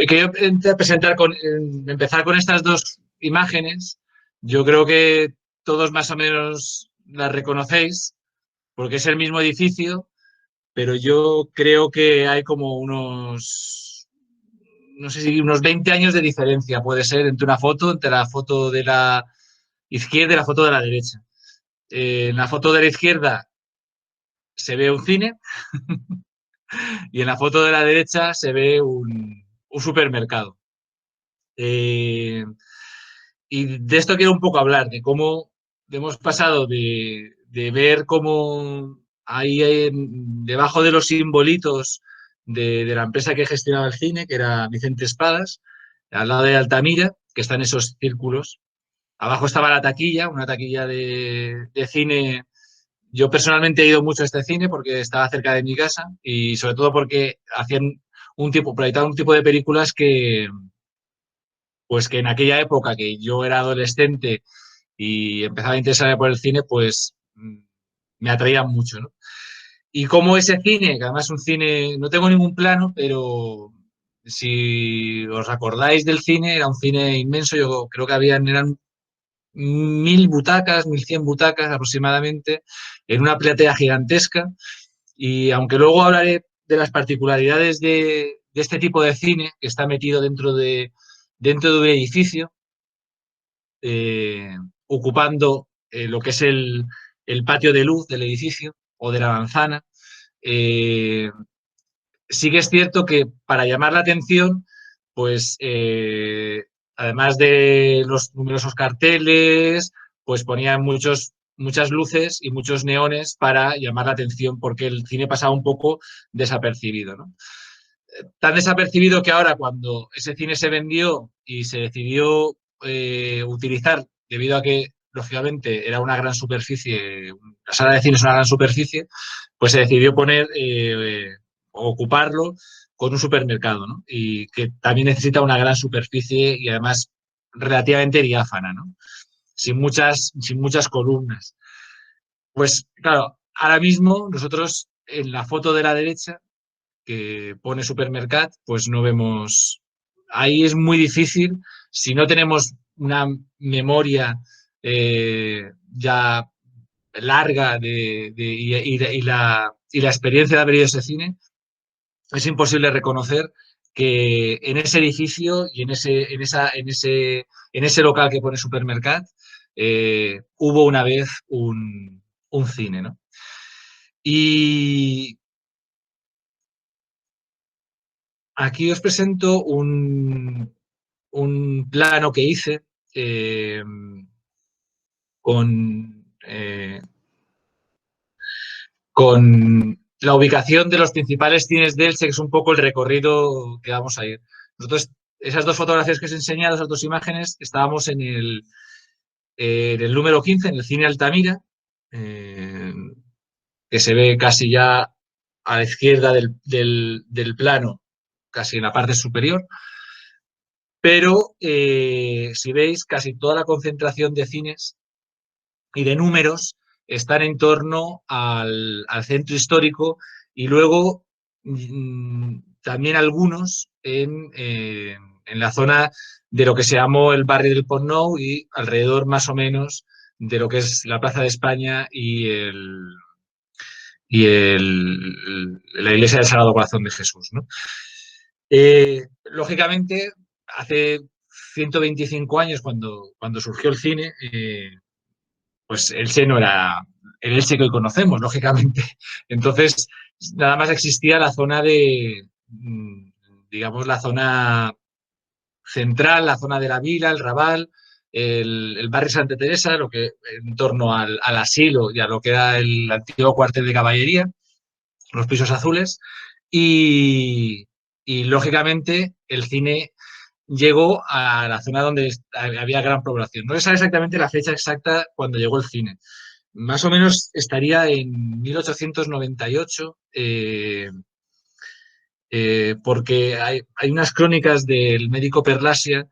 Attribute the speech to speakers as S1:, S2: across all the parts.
S1: quería empezar con estas dos imágenes. Yo creo que todos más o menos las reconocéis, porque es el mismo edificio, pero yo creo que hay como unos, no sé si unos 20 años de diferencia puede ser entre la foto de la izquierda y la foto de la derecha. En la foto de la izquierda se ve un cine y en la foto de la derecha se ve un supermercado. Y de esto quiero un poco hablar, de cómo hemos pasado de ver cómo ahí debajo de los simbolitos de la empresa que gestionaba el cine, que era Vicente Espadas, al lado de Altamira, que están esos círculos. Abajo estaba la taquilla, una taquilla de cine. Yo personalmente he ido mucho a este cine porque estaba cerca de mi casa y sobre todo porque hacían proyectaban un tipo de películas pues que en aquella época que yo era adolescente y empezaba a interesarme por el cine, pues me atraía mucho, ¿no? Y como ese cine, que además es un cine, no tengo ningún plano, pero si os acordáis del cine, era un cine inmenso, yo creo que eran 1000 butacas, 1100 butacas aproximadamente, en una platea gigantesca. Y aunque luego hablaré de las particularidades de este tipo de cine, que está metido dentro de un edificio, ocupando lo que es el patio de luz del edificio o de la manzana. Sí que es cierto que para llamar la atención, pues además de los numerosos carteles, pues ponían muchas luces y muchos neones para llamar la atención porque el cine pasaba un poco desapercibido, ¿no? Tan desapercibido que ahora cuando ese cine se vendió y se decidió utilizar, debido a que lógicamente era una gran superficie, la sala de cine es una gran superficie, pues se decidió ocuparlo con un supermercado, ¿no? Y que también necesita una gran superficie y además relativamente diáfana, ¿no? Sin muchas columnas. Pues claro, ahora mismo nosotros en la foto de la derecha que pone supermercat, pues no vemos. Ahí es muy difícil, si no tenemos una memoria ya larga y la experiencia de haber ido a ese cine, es imposible reconocer que en ese edificio y en ese local que pone supermercat hubo una vez un cine, ¿no? Y aquí os presento un plano que hice eh, con, eh, con la ubicación de los principales cines de Elche, que es un poco el recorrido que vamos a ir. Nosotros, esas dos fotografías que os he enseñado, esas dos imágenes, estábamos en el número 15, en el cine Altamira, eh, que se ve casi ya a la izquierda del plano, casi en la parte superior. Pero si veis, casi toda la concentración de cines y de números están en torno al centro histórico y luego también algunos en la zona de lo que se llamó el barrio del Pont Nou y alrededor más o menos de lo que es la Plaza de España la iglesia del Sagrado Corazón de Jesús, ¿no? Lógicamente, hace 125 años, cuando surgió el cine, pues Elche no era el Elche que hoy conocemos, lógicamente. Entonces, nada más existía la zona digamos, la zona central, la zona de la Vila, el Raval, el barrio Santa Teresa, lo que en torno al asilo y a lo que era el antiguo cuartel de caballería, los pisos azules, y, y lógicamente el cine llegó a la zona donde había gran población. No se sabe exactamente la fecha exacta cuando llegó el cine. Más o menos estaría en 1898, porque hay unas crónicas del médico Perlasia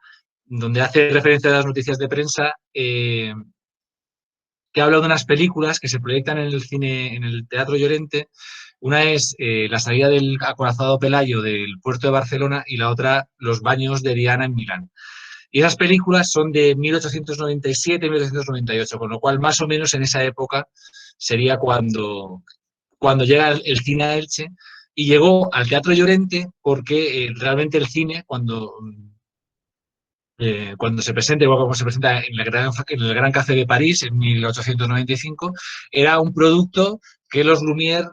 S1: donde hace referencia a las noticias de prensa que habla de unas películas que se proyectan en el cine, en el Teatro Llorente, Una es la salida del acorazado Pelayo del puerto de Barcelona y la otra los baños de Diana en Milán. Y esas películas son de 1897-1898, con lo cual más o menos en esa época sería cuando llega el cine a Elche y llegó al Teatro Llorente porque realmente el cine, cuando se presenta, igual como se presenta en el Gran Café de París en 1895, era un producto que los Lumière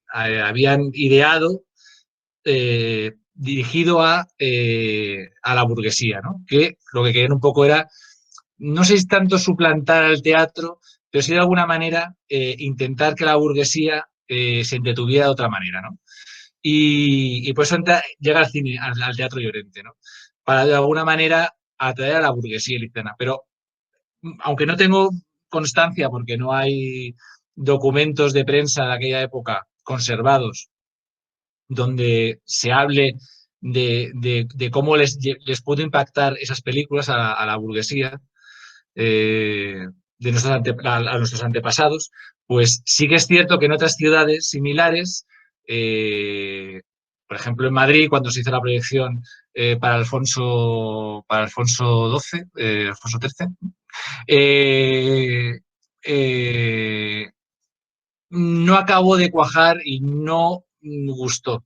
S1: habían ideado dirigido a la burguesía, ¿no? Que lo que querían un poco era, no sé si tanto suplantar al teatro, pero sí de alguna manera intentar que la burguesía se entretuviera de otra manera, ¿no? Y por eso llega al cine, al Teatro Llorente, ¿no? Para de alguna manera atraer a la burguesía ilicitana. Pero aunque no tengo constancia, porque no hay documentos de prensa de aquella época conservados donde se hable de cómo les pudo impactar esas películas a la burguesía a nuestros antepasados, pues sí que es cierto que en otras ciudades similares, eh, por ejemplo en Madrid, cuando se hizo la proyección para Alfonso XII, Alfonso XIII, eh, eh, no acabó de cuajar y no gustó.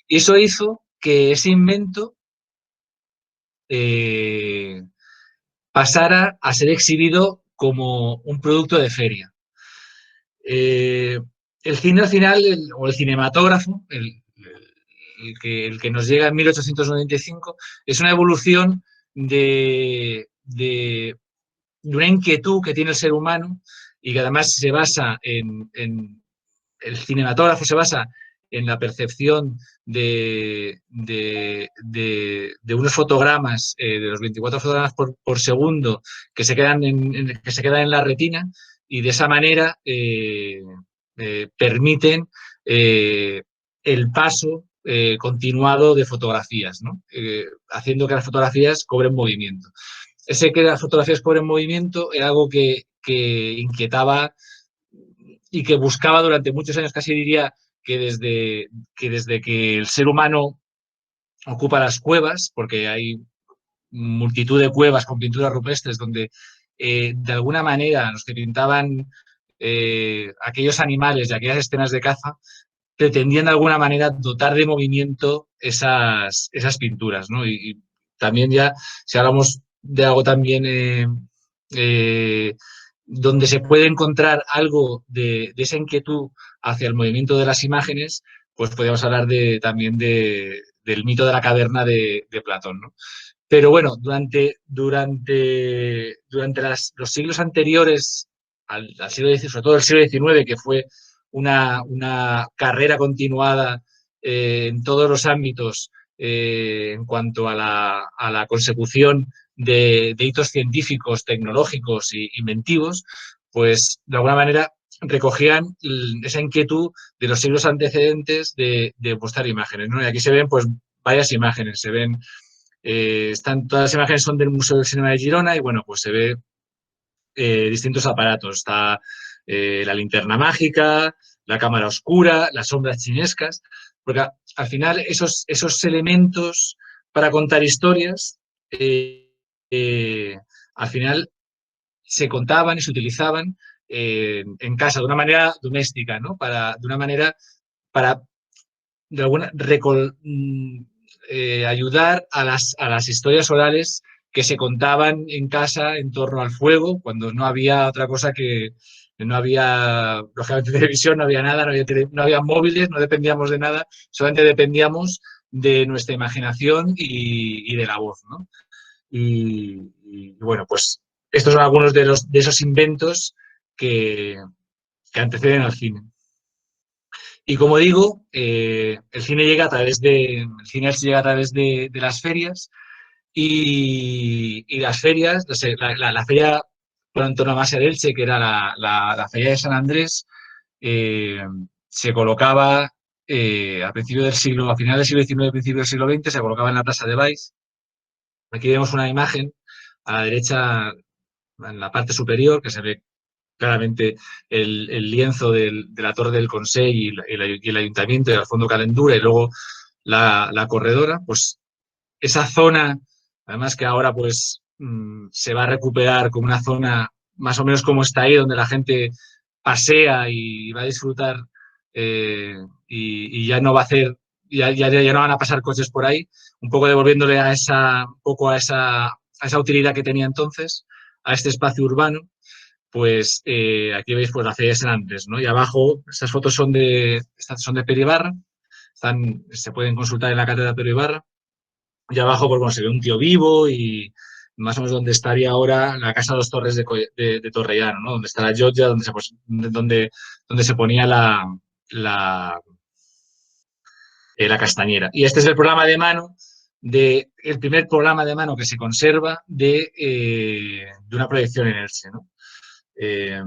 S1: Y eso hizo que ese invento eh, pasara a ser exhibido como un producto de feria. Eh, el cine al final, o el cinematógrafo, el que nos llega en 1895, es una evolución de una inquietud que tiene el ser humano y que además se basa el cinematógrafo se basa en la percepción de unos fotogramas, de los 24 fotogramas por segundo que se quedan que se quedan en la retina y de esa manera permiten el paso continuado de fotografías, ¿no? Haciendo que las fotografías cobren movimiento. Ese que las fotografías cobren movimiento era algo que inquietaba y que buscaba durante muchos años, casi diría desde que el ser humano ocupa las cuevas, porque hay multitud de cuevas con pinturas rupestres donde de alguna manera los que pintaban aquellos animales y aquellas escenas de caza pretendían de alguna manera dotar de movimiento esas pinturas, ¿no? Y también ya, si hablamos de algo también eh, donde se puede encontrar algo de esa inquietud hacia el movimiento de las imágenes, pues podríamos hablar también del mito de la caverna de Platón, ¿no? Pero bueno, durante los siglos anteriores al siglo XIX, sobre todo el siglo XIX, que fue una carrera continuada en todos los ámbitos en cuanto a la consecución de hitos científicos, tecnológicos y inventivos, pues de alguna manera recogían esa inquietud de los siglos antecedentes de mostrar imágenes, ¿no? Y aquí se ven pues varias imágenes, se ven todas las imágenes son del Museo del Cinema de Girona y bueno, pues se ve distintos aparatos. Está la linterna mágica, la cámara oscura, las sombras chinescas, porque al final esos elementos para contar historias, al final se contaban y se utilizaban en casa de una manera doméstica, ¿no? De una manera para de alguna ayudar a las historias orales que se contaban en casa en torno al fuego, cuando no había otra cosa no había, lógicamente, televisión, no había nada, no había móviles, no dependíamos de nada, solamente dependíamos de nuestra imaginación y de la voz, ¿no? Y bueno, pues estos son algunos de esos inventos que anteceden al cine. Y como digo, el cine llega a través de las ferias y las ferias, la feria por antonomasia de Elche, que era la feria de San Andrés, eh, se colocaba a finales del siglo XIX, principio del siglo XX, se colocaba en la Plaza de Baix. Aquí vemos una imagen a la derecha, en la parte superior, que se ve claramente el lienzo de la Torre del Consell y el Ayuntamiento y el Fondo Calendura y luego la corredora, pues esa zona, además que ahora pues se va a recuperar como una zona más o menos como está ahí, donde la gente pasea y va a disfrutar y ya no va a hacer, ya no van a pasar coches por ahí, un poco devolviéndole un poco a esa utilidad que tenía entonces, a este espacio urbano. Pues aquí veis pues la feria de San Andrés, ¿no? Y abajo, estas fotos estas son de Pere Ibarra, se pueden consultar en la cátedra de Pere Ibarra. Y abajo, pues bueno, se ve un tío vivo y más o menos donde estaría ahora la Casa de los Torres de Torrellano, ¿no? Donde está la Llotja, donde se ponía la, la castañera. Y este es el programa de mano, el primer programa de mano que se conserva de una proyección en Elche, ¿no? Eh,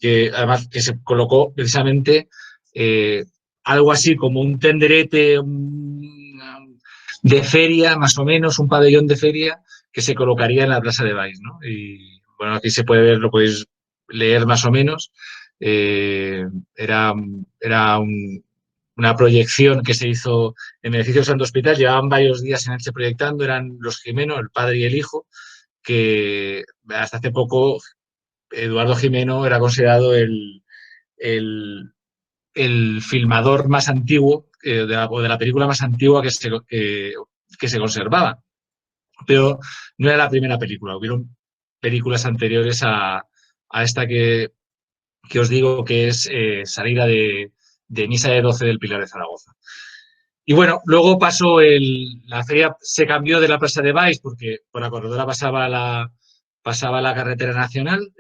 S1: que además que se colocó precisamente eh, algo así como un tenderete de feria, más o menos, un pabellón de feria que se colocaría en la Plaza de Baix, ¿no? Y bueno, aquí se puede ver, lo podéis leer más o menos. Eh, era una proyección que se hizo en beneficio del Santo Hospital, llevaban varios días en Elche proyectando, eran los Jimeno, el padre y el hijo, que hasta hace poco Eduardo Jimeno era considerado el, el filmador más antiguo o de la película más antigua que se conservaba. Pero no era la primera película, hubieron películas anteriores a esta que os digo que es salida de Misa de 12 del Pilar de Zaragoza. Y bueno, luego la feria se cambió de la Plaza de Baix porque por la corredora pasaba la carretera nacional.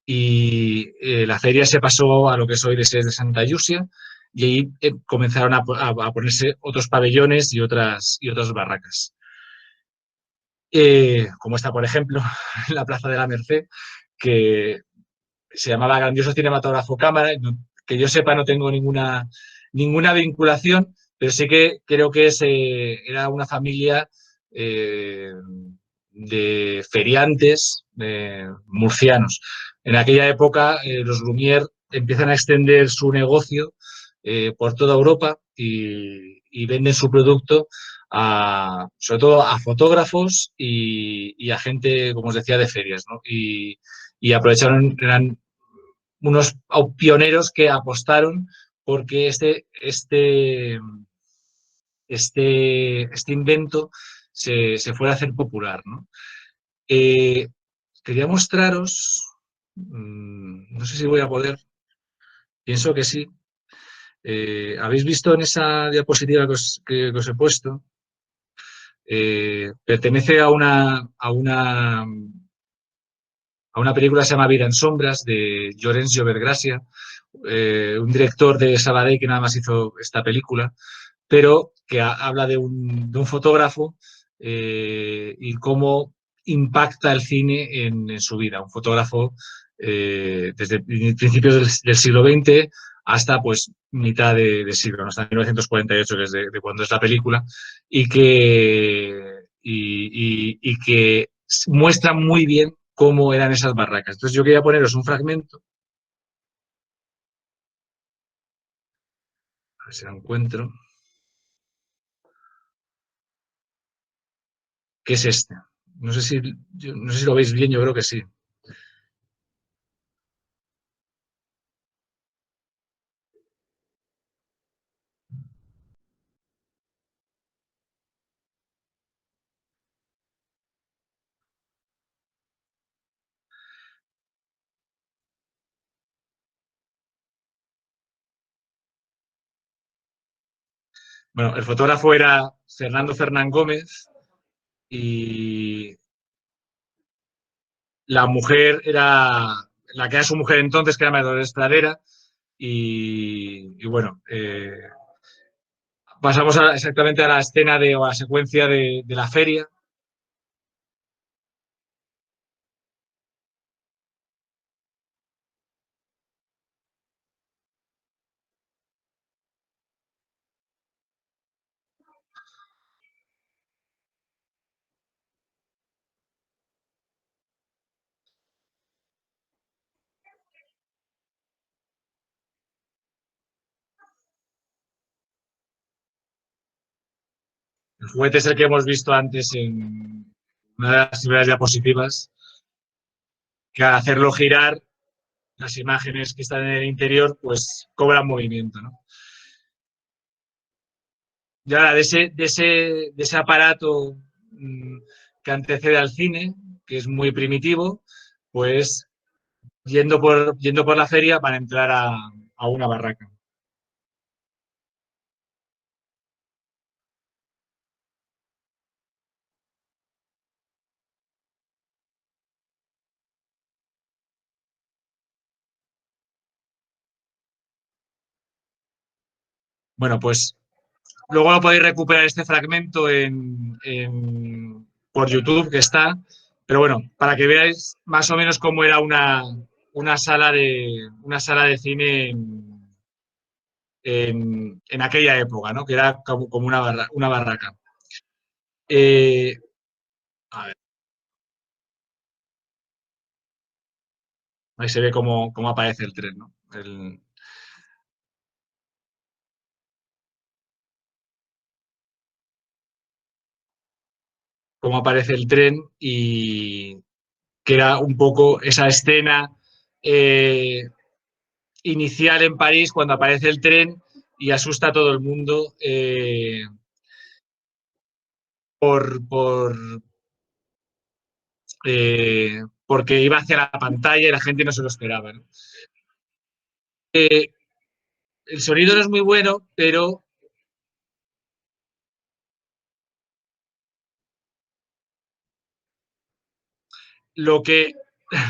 S1: Y la feria se pasó a lo que es hoy de Sés de Santa Yusia y ahí comenzaron a ponerse otros pabellones y otras barracas. Como está, por ejemplo, en la Plaza de la Merced, que se llamaba Grandioso Cinematógrafo Cámara, que yo sepa no tengo ninguna vinculación, pero sí que creo que era una familia eh, de feriantes murcianos. En aquella época los Lumière empiezan a extender su negocio por toda Europa y venden su producto sobre todo a fotógrafos y a gente, como os decía, de ferias, ¿no? Y aprovecharon, eran unos pioneros que apostaron porque este invento se fuera a hacer popular, ¿no? Eh, Quería mostraros, no sé si voy a poder, pienso que sí. ¿Habéis visto en esa diapositiva que os he puesto? Pertenece a una película que se llama Vida en sombras de Llorenç Llovergràcia, un director de Sabadell que nada más hizo esta película, pero que habla de un fotógrafo y cómo impacta el cine en su vida. Un fotógrafo desde principios del siglo XX hasta pues mitad de siglo, ¿no? Hasta 1948, que es de cuando es la película, y que muestra muy bien cómo eran esas barracas. Entonces yo quería poneros un fragmento, a ver si lo encuentro, que es este. No sé si lo veis bien, yo creo que sí. Bueno, el fotógrafo era Fernando Fernán Gómez y la mujer era la que era su mujer entonces, que era María Dolores Pradera. Y bueno, pasamos exactamente a la escena o a la secuencia de la feria. El juguete es el que hemos visto antes en una de las primeras diapositivas, que al hacerlo girar, las imágenes que están en el interior, pues cobran movimiento, ¿no? Y ahora, de ese aparato que antecede al cine, que es muy primitivo, pues yendo por la feria para entrar a una barraca. Bueno, pues luego lo podéis recuperar este fragmento por YouTube, que está. Pero bueno, para que veáis más o menos cómo era una sala de cine en aquella época, ¿no? Que era como una barraca. Eh, a ver, ahí se ve cómo aparece el tren, ¿no? Cómo aparece el tren y que era un poco esa escena eh, inicial en París cuando aparece el tren y asusta a todo el mundo por porque iba hacia la pantalla y la gente no se lo esperaba, ¿no? El sonido no es muy bueno, pero lo que,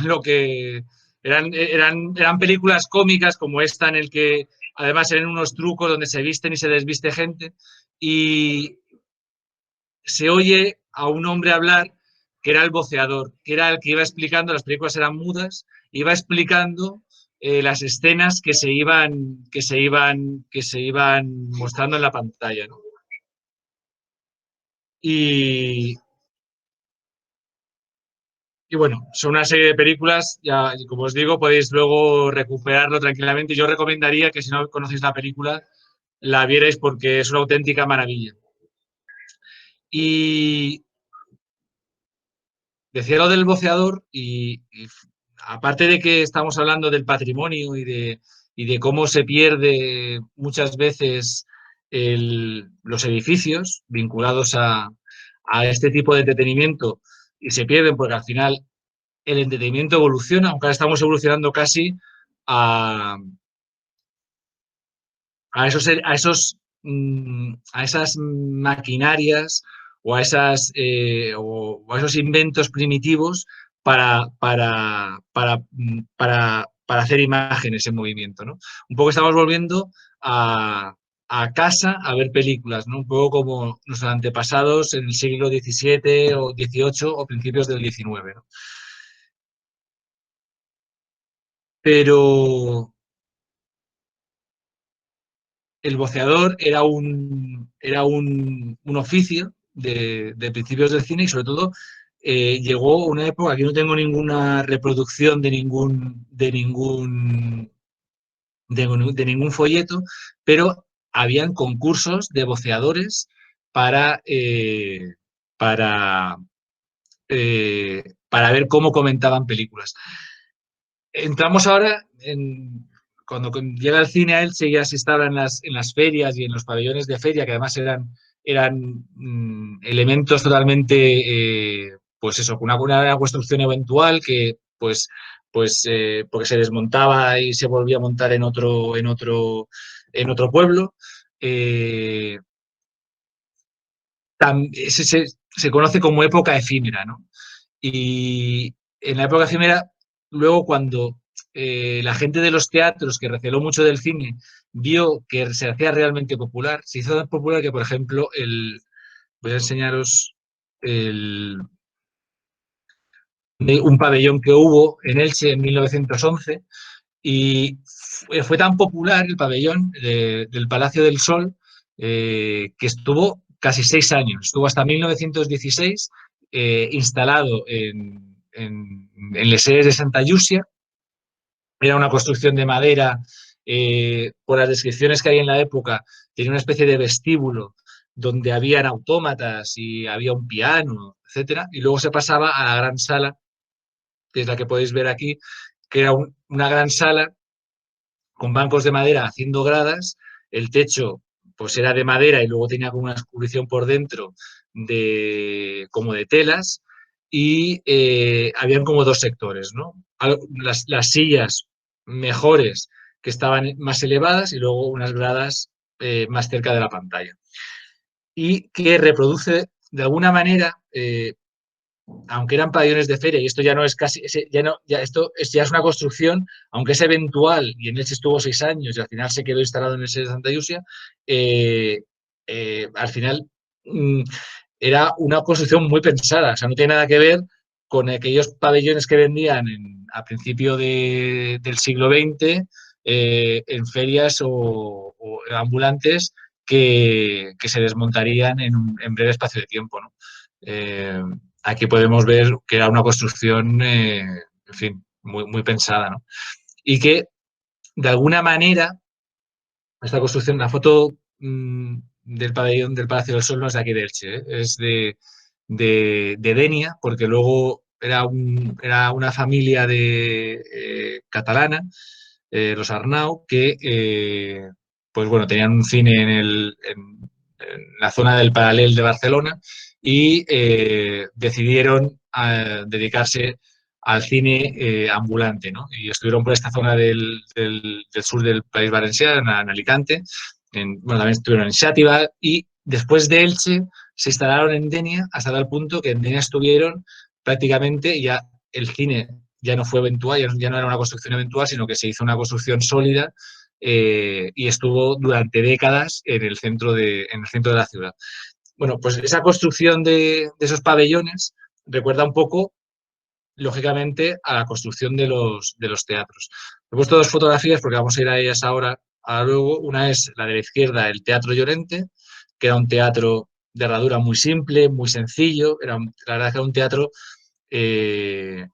S1: lo que eran películas cómicas como esta en el que además eran unos trucos donde se visten y se desviste gente y se oye a un hombre hablar que era el voceador, que era el que iba explicando, las películas eran mudas, iba explicando las escenas que se iban mostrando en la pantalla, ¿no? Y, y bueno, son una serie de películas, ya como os digo, podéis luego recuperarlo tranquilamente. Yo recomendaría que si no conocéis la película, la vierais porque es una auténtica maravilla. Y decía lo del boceador y aparte de que estamos hablando del patrimonio y de cómo se pierde muchas veces los edificios vinculados a este tipo de entretenimiento y se pierden porque al final el entretenimiento evoluciona, aunque ahora estamos evolucionando casi a, a esas maquinarias o a esos inventos primitivos para hacer imágenes en movimiento, ¿no? Un poco estamos volviendo a casa a ver películas, ¿no? Un poco como nuestros antepasados en el siglo XVII o XVIII o principios del XIX, ¿no? Pero el boceador era un oficio de principios del cine y sobre todo llegó una época que no tengo ninguna reproducción de ningún folleto, pero habían concursos de boceadores para, eh, para, para ver cómo comentaban películas. Entramos ahora cuando llega al cine a él, ya se estaba en las ferias y en los pabellones de feria, que además eran elementos totalmente, pues eso, con una construcción eventual que, porque se desmontaba y se volvía a montar en otro pueblo. Eh, se conoce como época efímera, ¿no? Y en la época efímera, luego cuando la gente de los teatros, que receló mucho del cine, vio que se hacía realmente popular, se hizo tan popular que, por ejemplo, voy a enseñaros el, un pabellón que hubo en Elche en 1911 y fue tan popular el pabellón del Palacio del Sol que estuvo casi 6 años, estuvo hasta 1916 instalado en Les Eres de Santa Llúcia. Era una construcción de madera, por las descripciones que hay en la época, tenía una especie de vestíbulo donde habían autómatas y había un piano, etcétera, y luego se pasaba a la gran sala, que es la que podéis ver aquí, que era una gran sala con bancos de madera haciendo gradas, el techo pues era de madera y luego tenía como una cubrición por dentro como de telas y habían como dos sectores, ¿no? Las sillas mejores que estaban más elevadas y luego unas gradas más cerca de la pantalla. Y que reproduce de alguna manera aunque eran pabellones de feria, y esto ya no es casi, ya no, ya esto es, ya es una construcción, aunque es eventual, y en Elche estuvo 6 años y al final se quedó instalado en el de Santa Yusia, al final era una construcción muy pensada, o sea, no tiene nada que ver con aquellos pabellones que vendían a principio del siglo XX en ferias o ambulantes que se desmontarían en breve espacio de tiempo, ¿no? Aquí podemos ver que era una construcción, en fin, muy pensada, ¿no? Y que, de alguna manera, esta construcción, la foto del pabellón del Palacio del Sol no es de aquí de Elche, es de Denia, porque luego era una familia catalana, los Arnau, que, pues bueno, tenían un cine en la zona del Paral·lel de Barcelona y decidieron dedicarse al cine ambulante, ¿no? Y estuvieron por esta zona del sur del País Valencià, en Alicante, bueno, también estuvieron en Xàtiva y después de Elche se instalaron en Denia hasta tal punto que en Denia estuvieron prácticamente ya el cine ya no fue eventual, ya no era una construcción eventual, sino que se hizo una construcción sólida y estuvo durante décadas en el centro de la ciudad. Bueno, pues esa construcción de esos pabellones recuerda un poco, lógicamente, a la construcción de los teatros. He puesto dos fotografías porque vamos a ir a ellas ahora, luego. Una es la de la izquierda, el Teatro Llorente, que era un teatro de herradura muy simple, muy sencillo. La verdad que era un teatro eh,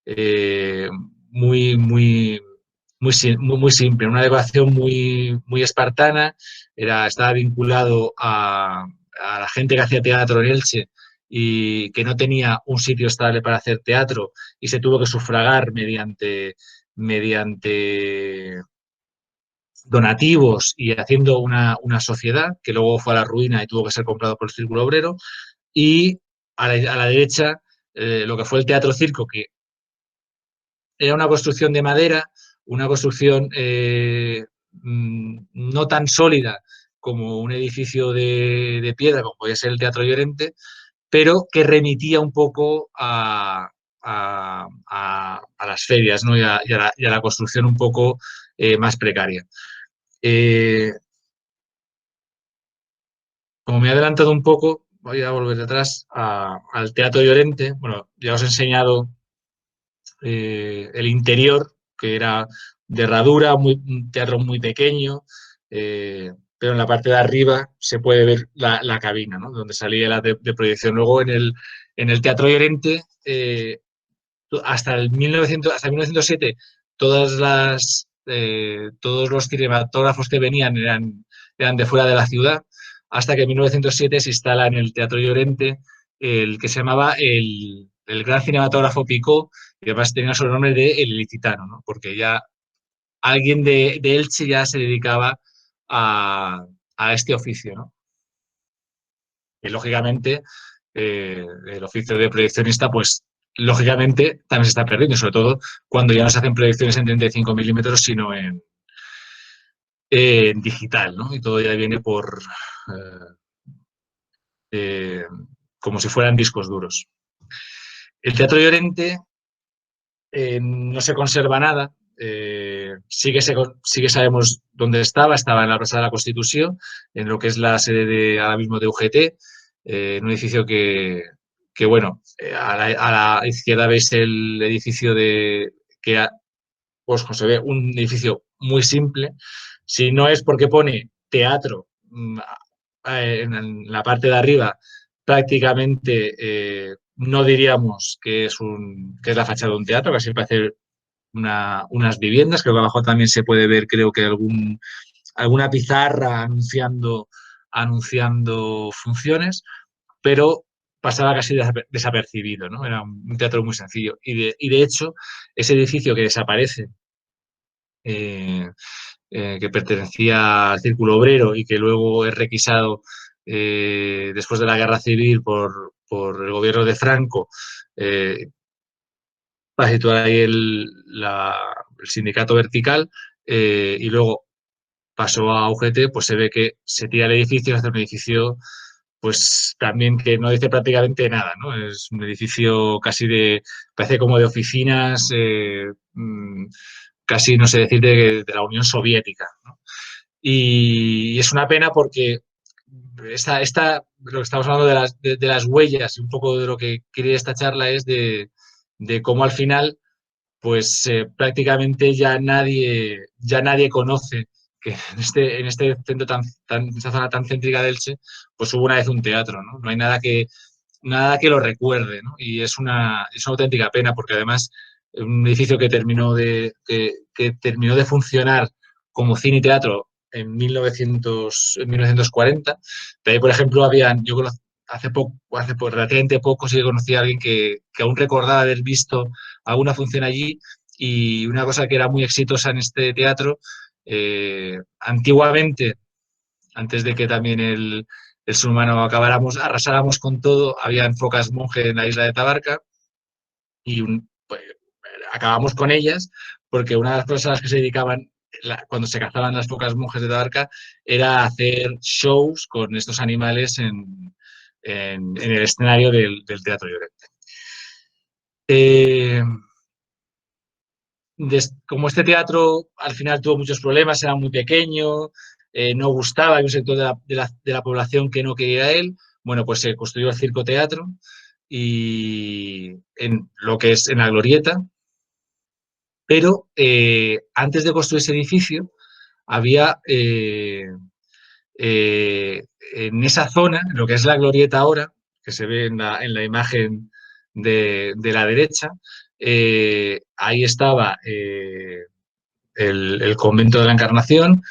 S1: eh, muy, muy, muy simple, una decoración muy espartana. Estaba vinculado a la gente que hacía teatro en Elche y que no tenía un sitio estable para hacer teatro y se tuvo que sufragar mediante donativos y haciendo una sociedad que luego fue a la ruina y tuvo que ser comprado por el Círculo Obrero. Y a la derecha, lo que fue el Teatro Circo, que era una construcción de madera, una construcción no tan sólida como un edificio de piedra, como podía ser el Teatro Llorente, pero que remitía un poco a las ferias, ¿no? y a la construcción un poco más precaria. Como me he adelantado un poco, voy a volver atrás al Teatro Llorente. Bueno, ya os he enseñado el interior, que era de herradura, un teatro muy pequeño, pero en la parte de arriba se puede ver la cabina, ¿no? Donde salía la de proyección. Luego en el Teatro Llorente, hasta 1907, todos los cinematógrafos que venían eran de fuera de la ciudad, hasta que en 1907 se instala en el Teatro Llorente el que se llamaba el Gran Cinematógrafo Picó, y además tenía el sobrenombre de El Ilicitano, ¿no? Porque ya alguien de Elche ya se dedicaba a este oficio, ¿no? Y lógicamente el oficio de proyeccionista, pues lógicamente también se está perdiendo, sobre todo cuando ya no se hacen proyecciones en 35 milímetros, sino en digital, ¿no? Y todo ya viene eh, eh, como si fueran discos duros. El Teatro Llorente no se conserva nada. Sí que sabemos dónde estaba en la Plaza de la Constitución, en lo que es la sede ahora mismo de UGT, en un edificio que bueno, a la izquierda veis el edificio que pues se ve un edificio muy simple. Si no es porque pone teatro en la parte de arriba, prácticamente no diríamos que es la fachada de un teatro, casi parece unas viviendas. Creo que abajo también se puede ver, creo que alguna pizarra anunciando anunciando funciones, pero pasaba casi desapercibido, ¿no? Era un teatro muy sencillo. Y de hecho, ese edificio que desaparece, eh, que pertenecía al Círculo Obrero y que luego es requisado después de la Guerra Civil por el gobierno de Franco, para situar ahí el sindicato vertical, y luego pasó a UGT, pues se ve que se tira el edificio y hace un edificio pues también que no dice prácticamente nada, ¿no? Es un edificio casi parece como de oficinas, casi no sé decir de la Unión Soviética, ¿no? Y es una pena porque lo que estamos hablando de las huellas y un poco de lo que quiere esta charla es de cómo al final pues prácticamente ya nadie conoce que en este centro en esta zona tan céntrica de Elche, pues hubo una vez un teatro, ¿no? No hay nada que lo recuerde, ¿no? Y es una auténtica pena porque además un edificio que terminó de funcionar como cine y teatro en 1940, pero ahí, por ejemplo, relativamente poco, sí que conocí a alguien que aún recordaba haber visto alguna función allí y una cosa que era muy exitosa en este teatro, antiguamente, antes de que también el ser humano arrasáramos con todo, habían focas monje en la isla de Tabarca y pues, acabamos con ellas porque una de las cosas a las que se dedicaban cuando se cazaban las focas monjes de Tabarca era hacer shows con estos animales en el escenario del Teatro Llorente. Como este teatro al final tuvo muchos problemas, era muy pequeño, no gustaba, hay un sector de la población que no quería él, bueno, pues se construyó el Circo Teatro y en lo que es en la Glorieta, pero antes de construir ese edificio había en esa zona, lo que es la Glorieta ahora, que se ve en la imagen de la derecha, ahí estaba el convento de la Encarnación,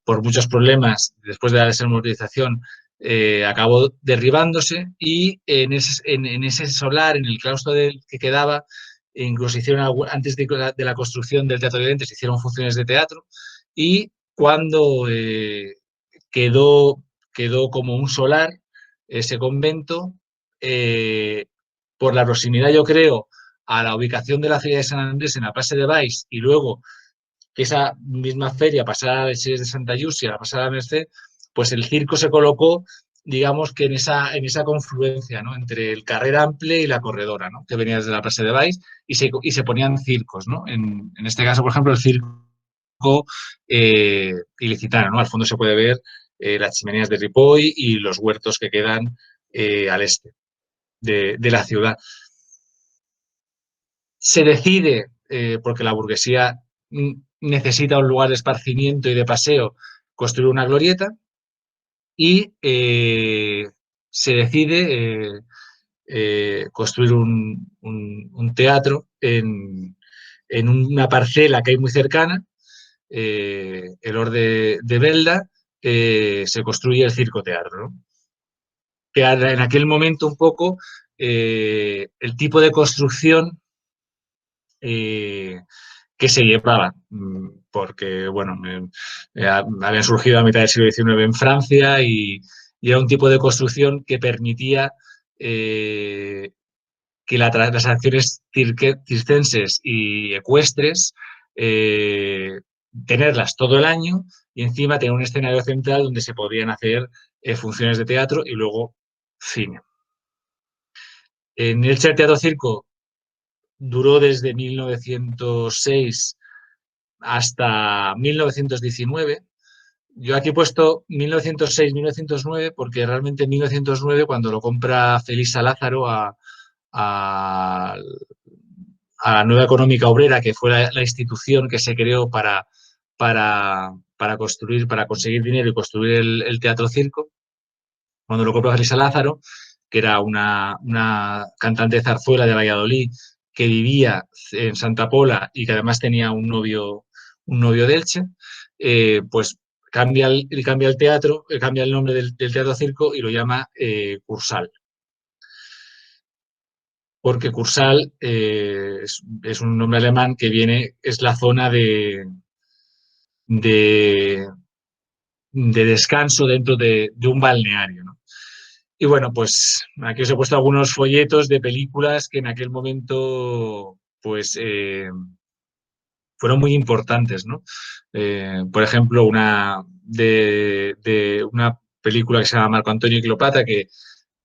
S1: por muchos problemas, después de la desmoralización, acabó derribándose y en ese solar, en el claustro que quedaba, incluso antes de la construcción del Teatro de Lentes, se hicieron funciones de teatro y cuando quedó, quedó como un solar ese convento, eh, por la proximidad, yo creo, a la ubicación de la Feria de San Andrés en la Plaza de Baix y luego que esa misma feria pasara de Sires de Santa Llúcia a la pasada Merced, pues el circo se colocó, digamos que en esa confluencia, ¿no? Entre el carrer ample y la corredora, ¿no? Que venía desde la Plaza de Baix y se ponían circos, ¿no? En este caso, por ejemplo, el circo ilicitano, ¿no? Al fondo se puede ver las chimeneas de Ripoll y los huertos que quedan al este de la ciudad. Se decide, porque la burguesía necesita un lugar de esparcimiento y de paseo, construir una glorieta y se decide construir un teatro en una parcela que hay muy cercana, el Hort de Belda, se construye el Circo Teatro, ¿no? Que en aquel momento un poco el tipo de construcción que se llevaba, porque, bueno, habían surgido a mitad del siglo XIX en Francia y era un tipo de construcción que permitía que las acciones circenses y ecuestres tenerlas todo el año y encima tener un escenario central donde se podían hacer funciones de teatro y luego cine. En el Teatro Circo duró desde 1906 hasta 1919. Yo aquí he puesto 1906-1909 porque realmente en 1909, cuando lo compra Félix Lázaro a la Nueva Económica Obrera, que fue la institución que se creó para construir, para conseguir dinero y construir el Teatro Circo, cuando lo compra Félix Lázaro, que era una cantante de zarzuela de Valladolid que vivía en Santa Pola y que además tenía un novio de Elche, pues cambia el teatro, cambia el nombre del teatro circo y lo llama Cursal. Porque Cursal es un nombre alemán que es la zona de, de descanso dentro de un balneario, ¿no? Y bueno, pues aquí os he puesto algunos folletos de películas que en aquel momento pues fueron muy importantes, ¿no? Por ejemplo, de una película que se llama Marco Antonio y Cleopatra, que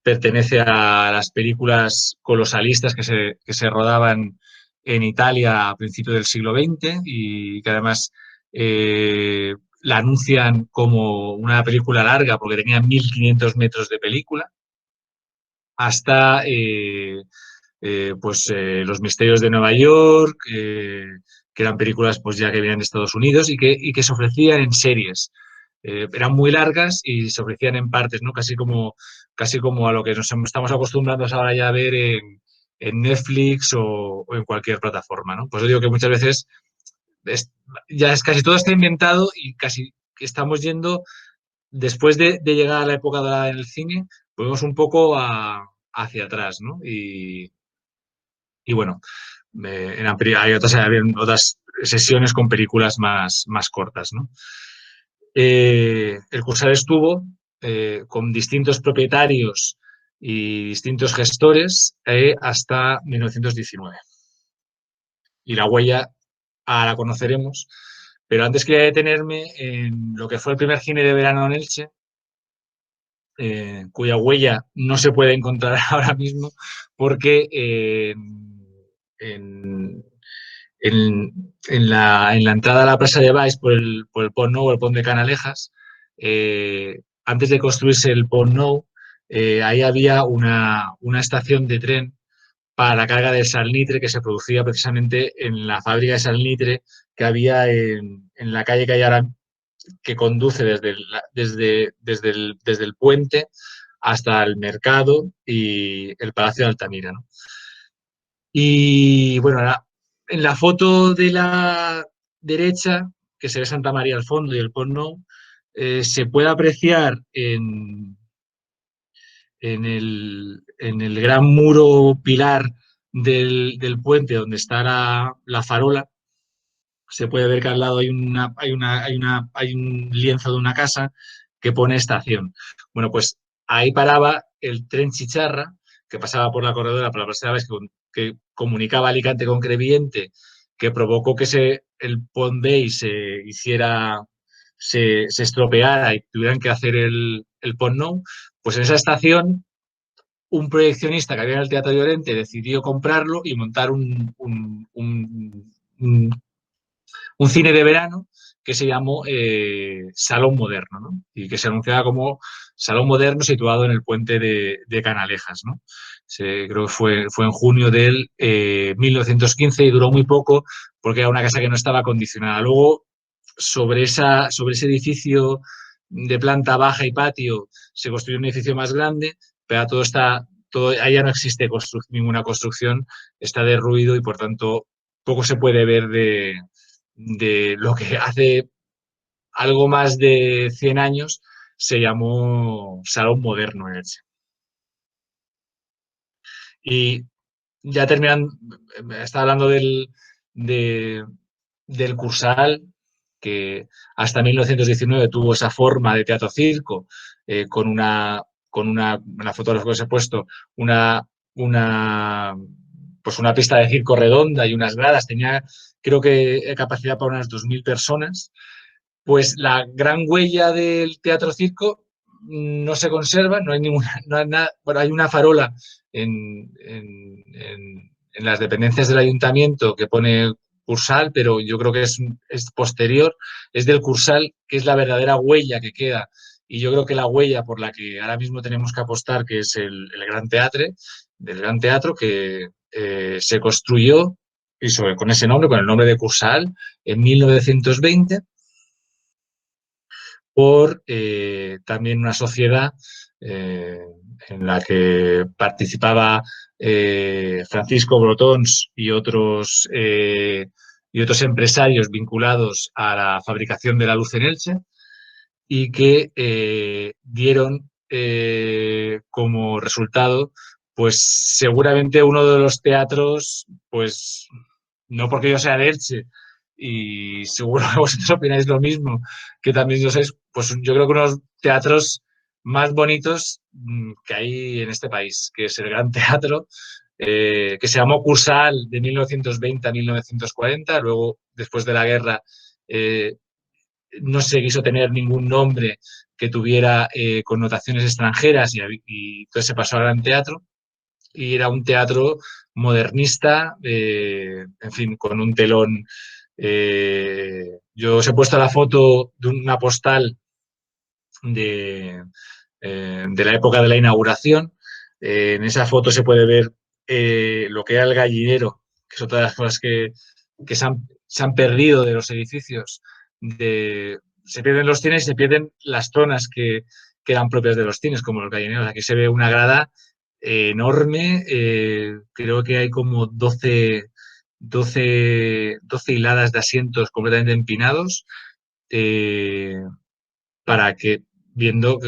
S1: pertenece a las películas colosalistas que se rodaban en Italia a principios del siglo XX y que además la anuncian como una película larga porque tenía 1500 metros de película, hasta Los misterios de Nueva York, que eran películas pues ya que venían de Estados Unidos y que se ofrecían en series. Eran muy largas y se ofrecían en partes, ¿no? Casi como a lo que nos estamos acostumbrados ahora ya a ver en Netflix o en cualquier plataforma, ¿no? Pues yo digo que muchas veces es, casi todo está inventado y casi estamos yendo, después de llegar a la época dorada en el cine, volvemos un poco hacia atrás, ¿no? Y bueno, hay otras sesiones con películas más cortas, ¿no? El Cursal estuvo con distintos propietarios y distintos gestores hasta 1919. Y la huella la conoceremos, pero antes quería detenerme en lo que fue el primer cine de verano en Elche, cuya huella no se puede encontrar ahora mismo porque en, en la entrada a la Plaza de Baix por el Pont Nou, el Pont de Canalejas, antes de construirse el Pont Nou, ahí había una estación de tren para la carga de salnitre que se producía precisamente en la fábrica de salnitre que había en la calle que hay ahora, que conduce desde el puente hasta el mercado y el Palacio de Altamira, ¿no? Y bueno, en la foto de la derecha, que se ve Santa María al fondo y el Pont Nou, se puede apreciar en el gran muro pilar del puente donde está la farola. Se puede ver que al lado hay un lienzo de una casa que pone estación. Bueno, pues ahí paraba el tren Chicharra, que pasaba por la corredora, por la Plaza de Baix, que comunicaba Alicante con Crevillente, que provocó que el Pont Vell se estropeara y tuvieran que hacer el Pont Nou. Pues en esa estación, un proyeccionista que había en el Teatro Llorente decidió comprarlo y montar un cine de verano que se llamó Salón Moderno, ¿no? Y que se anunciaba como Salón Moderno situado en el puente de Canalejas, ¿no? Creo que fue en junio del 1915 y duró muy poco porque era una casa que no estaba acondicionada. Luego, sobre ese edificio de planta baja y patio se construyó un edificio más grande, pero ahí ya no existe ninguna construcción, está derruido y por tanto poco se puede ver de lo que hace algo más de 100 años se llamó Salón Moderno en Elche. Y ya terminando, estaba hablando del Cursal, que hasta 1919 tuvo esa forma de teatro circo, con una fotógrafa que os he puesto, una, pues una pista de circo redonda y unas gradas, tenía creo que capacidad para unas 2000 personas. Pues la gran huella del teatro circo no se conserva, no hay ninguna, no hay nada, bueno, hay una farola en las dependencias del ayuntamiento que pone Cursal, pero yo creo que es posterior, es del Cursal, que es la verdadera huella que queda. Y yo creo que la huella por la que ahora mismo tenemos que apostar, que es el Gran Teatre, del Gran Teatro, que se construyó con ese nombre, con el nombre de Cursal, en 1920 por también una sociedad en la que participaba Francisco Brotons y otros empresarios vinculados a la fabricación de la luz en Elche. y que dieron como resultado, pues seguramente uno de los teatros, pues no porque yo sea de Elche, y seguro que vosotros opináis lo mismo, que también lo sabéis, pues yo creo que uno de los teatros más bonitos que hay en este país, que es el Gran Teatro, que se llamó Cursal de 1920 a 1940, luego después de la guerra eh, no se quiso tener ningún nombre que tuviera connotaciones extranjeras y entonces se pasó al Gran Teatro y era un teatro modernista, en fin, con un telón. Yo os he puesto la foto de una postal de, de la época de la inauguración. En esa foto se puede ver lo que era el gallinero, que es otra de las cosas que se han perdido de los edificios. Se pierden los cines y se pierden las zonas que eran propias de los cines, como los gallineros. Aquí se ve una grada enorme, creo que hay como 12 hiladas de asientos completamente empinados. Eh, para que viendo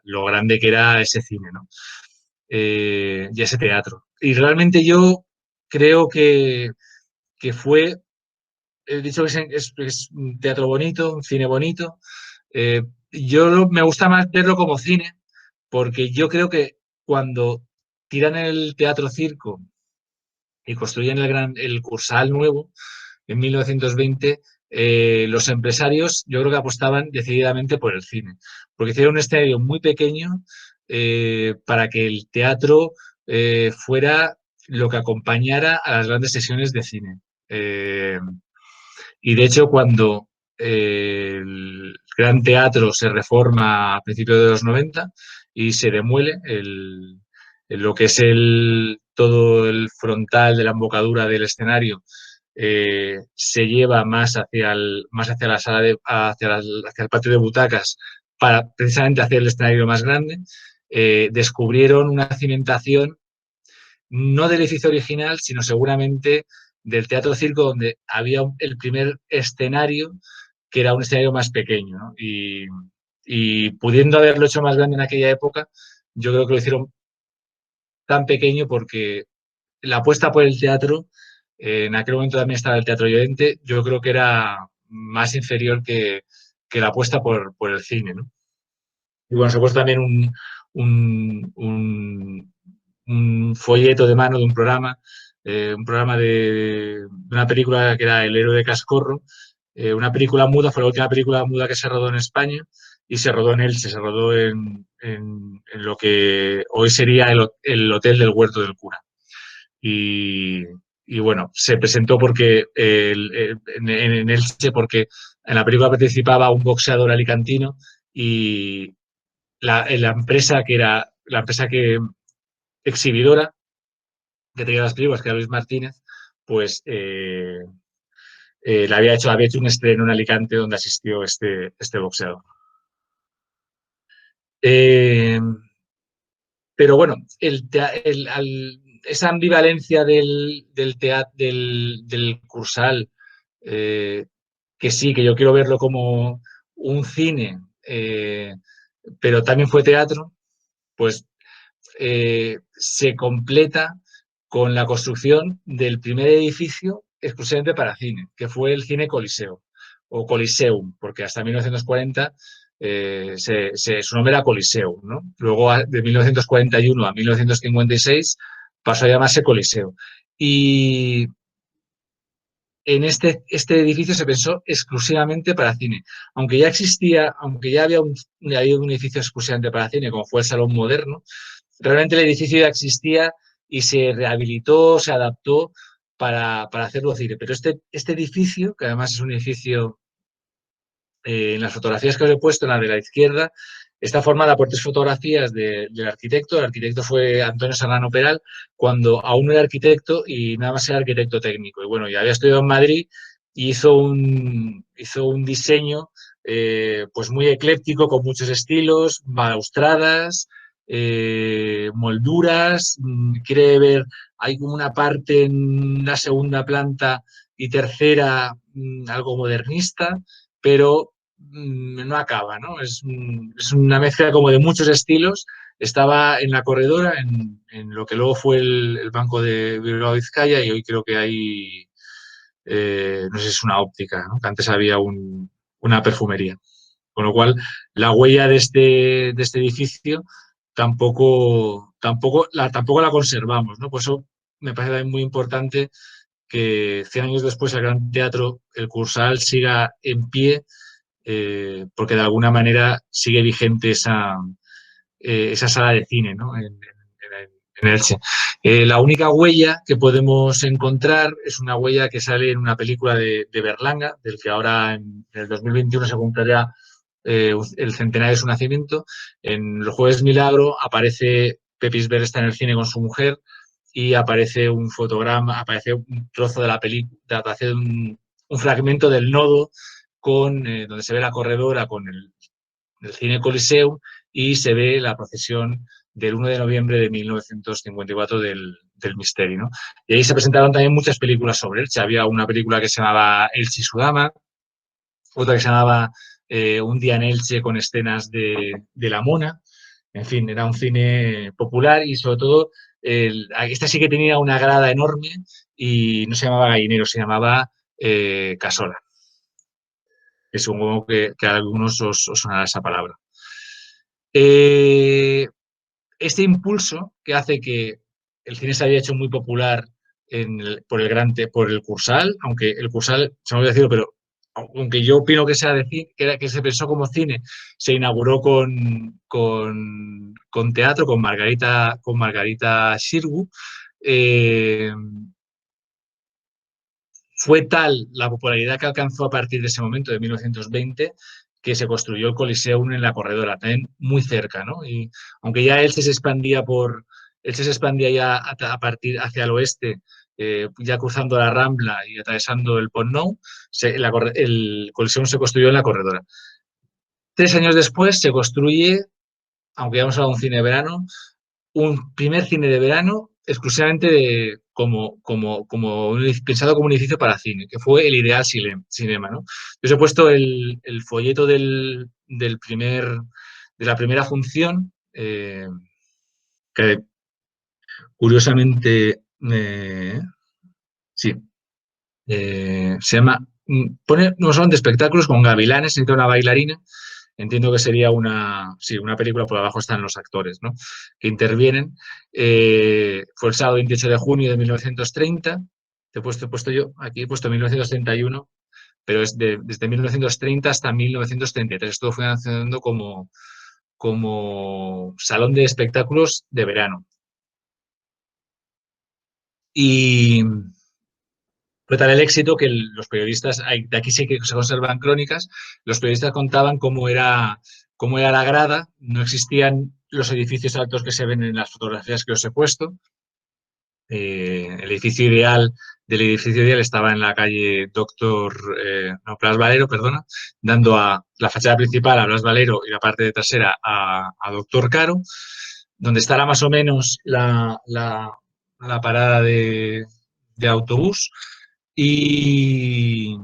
S1: lo grande que era ese cine, ¿no? Y ese teatro. Y realmente yo creo que fue, he dicho que es un teatro bonito, un cine bonito. Me gusta más verlo como cine, porque yo creo que cuando tiran el teatro circo y construyen el Cursal nuevo, en 1920, los empresarios yo creo que apostaban decididamente por el cine, porque hicieron un escenario muy pequeño para que el teatro fuera lo que acompañara a las grandes sesiones de cine. Eh, y de hecho, cuando el Gran Teatro se reforma a principios de los 90 y se demuele lo que es todo el frontal de la embocadura del escenario, se lleva más hacia la sala hacia el patio de butacas para precisamente hacer el escenario más grande. Descubrieron una cimentación no del edificio original, sino seguramente del Teatro Circo, donde había el primer escenario, que era un escenario más pequeño, ¿no? Y pudiendo haberlo hecho más grande en aquella época, yo creo que lo hicieron tan pequeño porque la apuesta por el teatro, en aquel momento también estaba el Teatro Llorente, yo creo que era más inferior que la apuesta por el cine, ¿no? Y bueno, se ha puesto también un folleto de mano de un programa de una película que era El héroe de Cascorro, una película muda, fue la última película muda que se rodó en España y se rodó en Elche, se rodó en lo que hoy sería el Hotel del Huerto del Cura. Y, y bueno, se presentó porque en Elche porque en la película participaba un boxeador alicantino y la empresa que era la empresa que exhibidora que tenía las películas, que era Luis Martínez, pues había hecho un estreno en Alicante donde asistió este boxeador. Eh, pero bueno, esa ambivalencia del Cursal, eh, que sí, que yo quiero verlo como un cine, pero también fue teatro, pues se completa con la construcción del primer edificio exclusivamente para cine, que fue el Cine Coliseo o Coliseum, porque hasta 1940 su nombre era Coliseum, ¿no? Luego, de 1941 a 1956, pasó a llamarse Coliseo. Y este edificio se pensó exclusivamente para cine. Aunque ya había un edificio exclusivamente para cine, como fue el Salón Moderno, realmente el edificio ya existía y se rehabilitó, se adaptó para hacerlo cine. Pero este edificio, que además es un edificio, en las fotografías que os he puesto, en la de la izquierda, está formada por 3 fotografías del arquitecto. El arquitecto fue Antonio Serrano Peral, cuando aún no era arquitecto y nada más era arquitecto técnico. Y bueno, ya había estudiado en Madrid y hizo un diseño pues muy ecléptico, con muchos estilos, balaustradas, molduras. Quiere ver, hay como una parte en la segunda planta y tercera, algo modernista, pero no acaba, ¿no? Es una mezcla como de muchos estilos. Estaba en la corredora, en lo que luego fue el Banco de Bilbao Vizcaya, y hoy creo que hay, no sé si es una óptica, ¿no? Que antes había una perfumería. Con lo cual, la huella de este edificio tampoco la conservamos, ¿no? Por eso me parece también muy importante que 100 años después el Gran Teatro, el Cursal, siga en pie, porque de alguna manera sigue vigente esa sala de cine, ¿no? En Elche. La única huella que podemos encontrar es una huella que sale en una película de Berlanga, del que ahora en el 2021 se cumplirá el centenario de su nacimiento. En Los Jueves Milagro aparece Pepis Ver está en el cine con su mujer y aparece un fotograma, aparece un trozo de la película, aparece un fragmento del nodo donde se ve la corredora con el Cine Coliseum y se ve la procesión del 1 de noviembre de 1954 del Misteri, ¿no? Y ahí se presentaron también muchas películas sobre Elche. Había una película que se llamaba Elche y Sudama, otra que se llamaba Un día en Elche con escenas de La Mona. En fin, era un cine popular y sobre todo esta sí que tenía una grada enorme y no se llamaba Gallinero, se llamaba Casola, que supongo que a algunos os sonará esa palabra. Eh, este impulso que hace que el cine se había hecho muy popular por el Cursal, aunque el Cursal, se me olvidó decirlo, pero aunque yo opino que sea decir, que se pensó como cine, se inauguró con teatro, con Margarita Xirgu. Eh, Fue tal la popularidad que alcanzó a partir de ese momento, de 1920, que se construyó el Coliseum en la Corredora, también muy cerca, ¿no? Y aunque ya él se expandía ya a partir hacia el oeste, ya cruzando la Rambla y atravesando el Pont Nou, el Coliseum se construyó en la Corredora. 3 años después se construye, aunque ya hemos hablado de un cine de verano, un primer cine de verano exclusivamente pensado como un edificio para cine, que fue el Ideal Cinema, ¿no? Yo os he puesto el folleto de la primera función, que curiosamente, sí, se llama, pone no solamente espectáculos con gavilanes, necesita una bailarina. Entiendo que sería sí, una película, por abajo están los actores, ¿no? Que intervienen. Fue el sábado 28 de junio de 1930. He puesto yo, aquí he puesto 1931, pero es desde 1930 hasta 1933. Estuvo funcionando como salón de espectáculos de verano. Y fue tal el éxito que los periodistas, de aquí sí que se conservan crónicas, los periodistas contaban cómo era la grada, no existían los edificios altos que se ven en las fotografías que os he puesto. El edificio ideal del edificio ideal estaba en la calle Blas Valero, perdona, dando a la fachada principal a Blas Valero y la parte trasera a Doctor Caro, donde estará más o menos la parada de autobús. Y,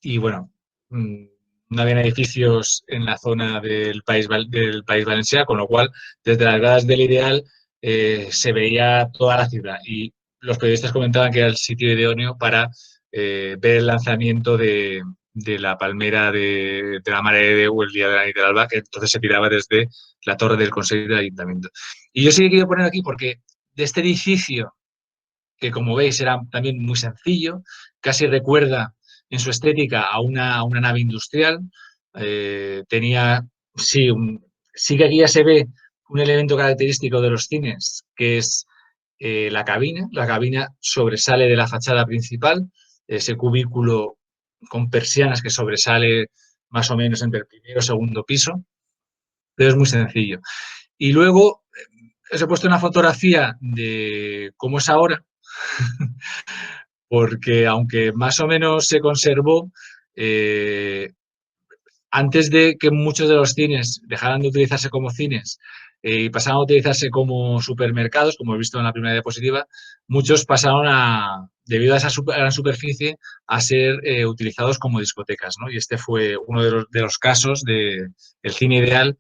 S1: y bueno, no habían edificios en la zona del País Valencià, con lo cual desde las gradas del Ideal se veía toda la ciudad. Y los periodistas comentaban que era el sitio idóneo para ver el lanzamiento de la palmera de la Mare de Déu el día de la nit de l'alba, que entonces se tiraba desde la torre del Consejo del Ayuntamiento. Y yo sí que quiero poner aquí porque de este edificio, que como veis era también muy sencillo, casi recuerda en su estética a una nave industrial. Tenía, sí, sí que aquí ya se ve un elemento característico de los cines, que es la cabina. La cabina sobresale de la fachada principal, ese cubículo con persianas que sobresale más o menos entre el primero y segundo piso, pero es muy sencillo. Y luego os he puesto una fotografía de cómo es ahora, porque aunque más o menos se conservó, antes de que muchos de los cines dejaran de utilizarse como cines y pasaran a utilizarse como supermercados, como he visto en la primera diapositiva, muchos pasaron debido a esa gran superficie, a ser utilizados como discotecas, ¿no? Y este fue uno de los casos del cine ideal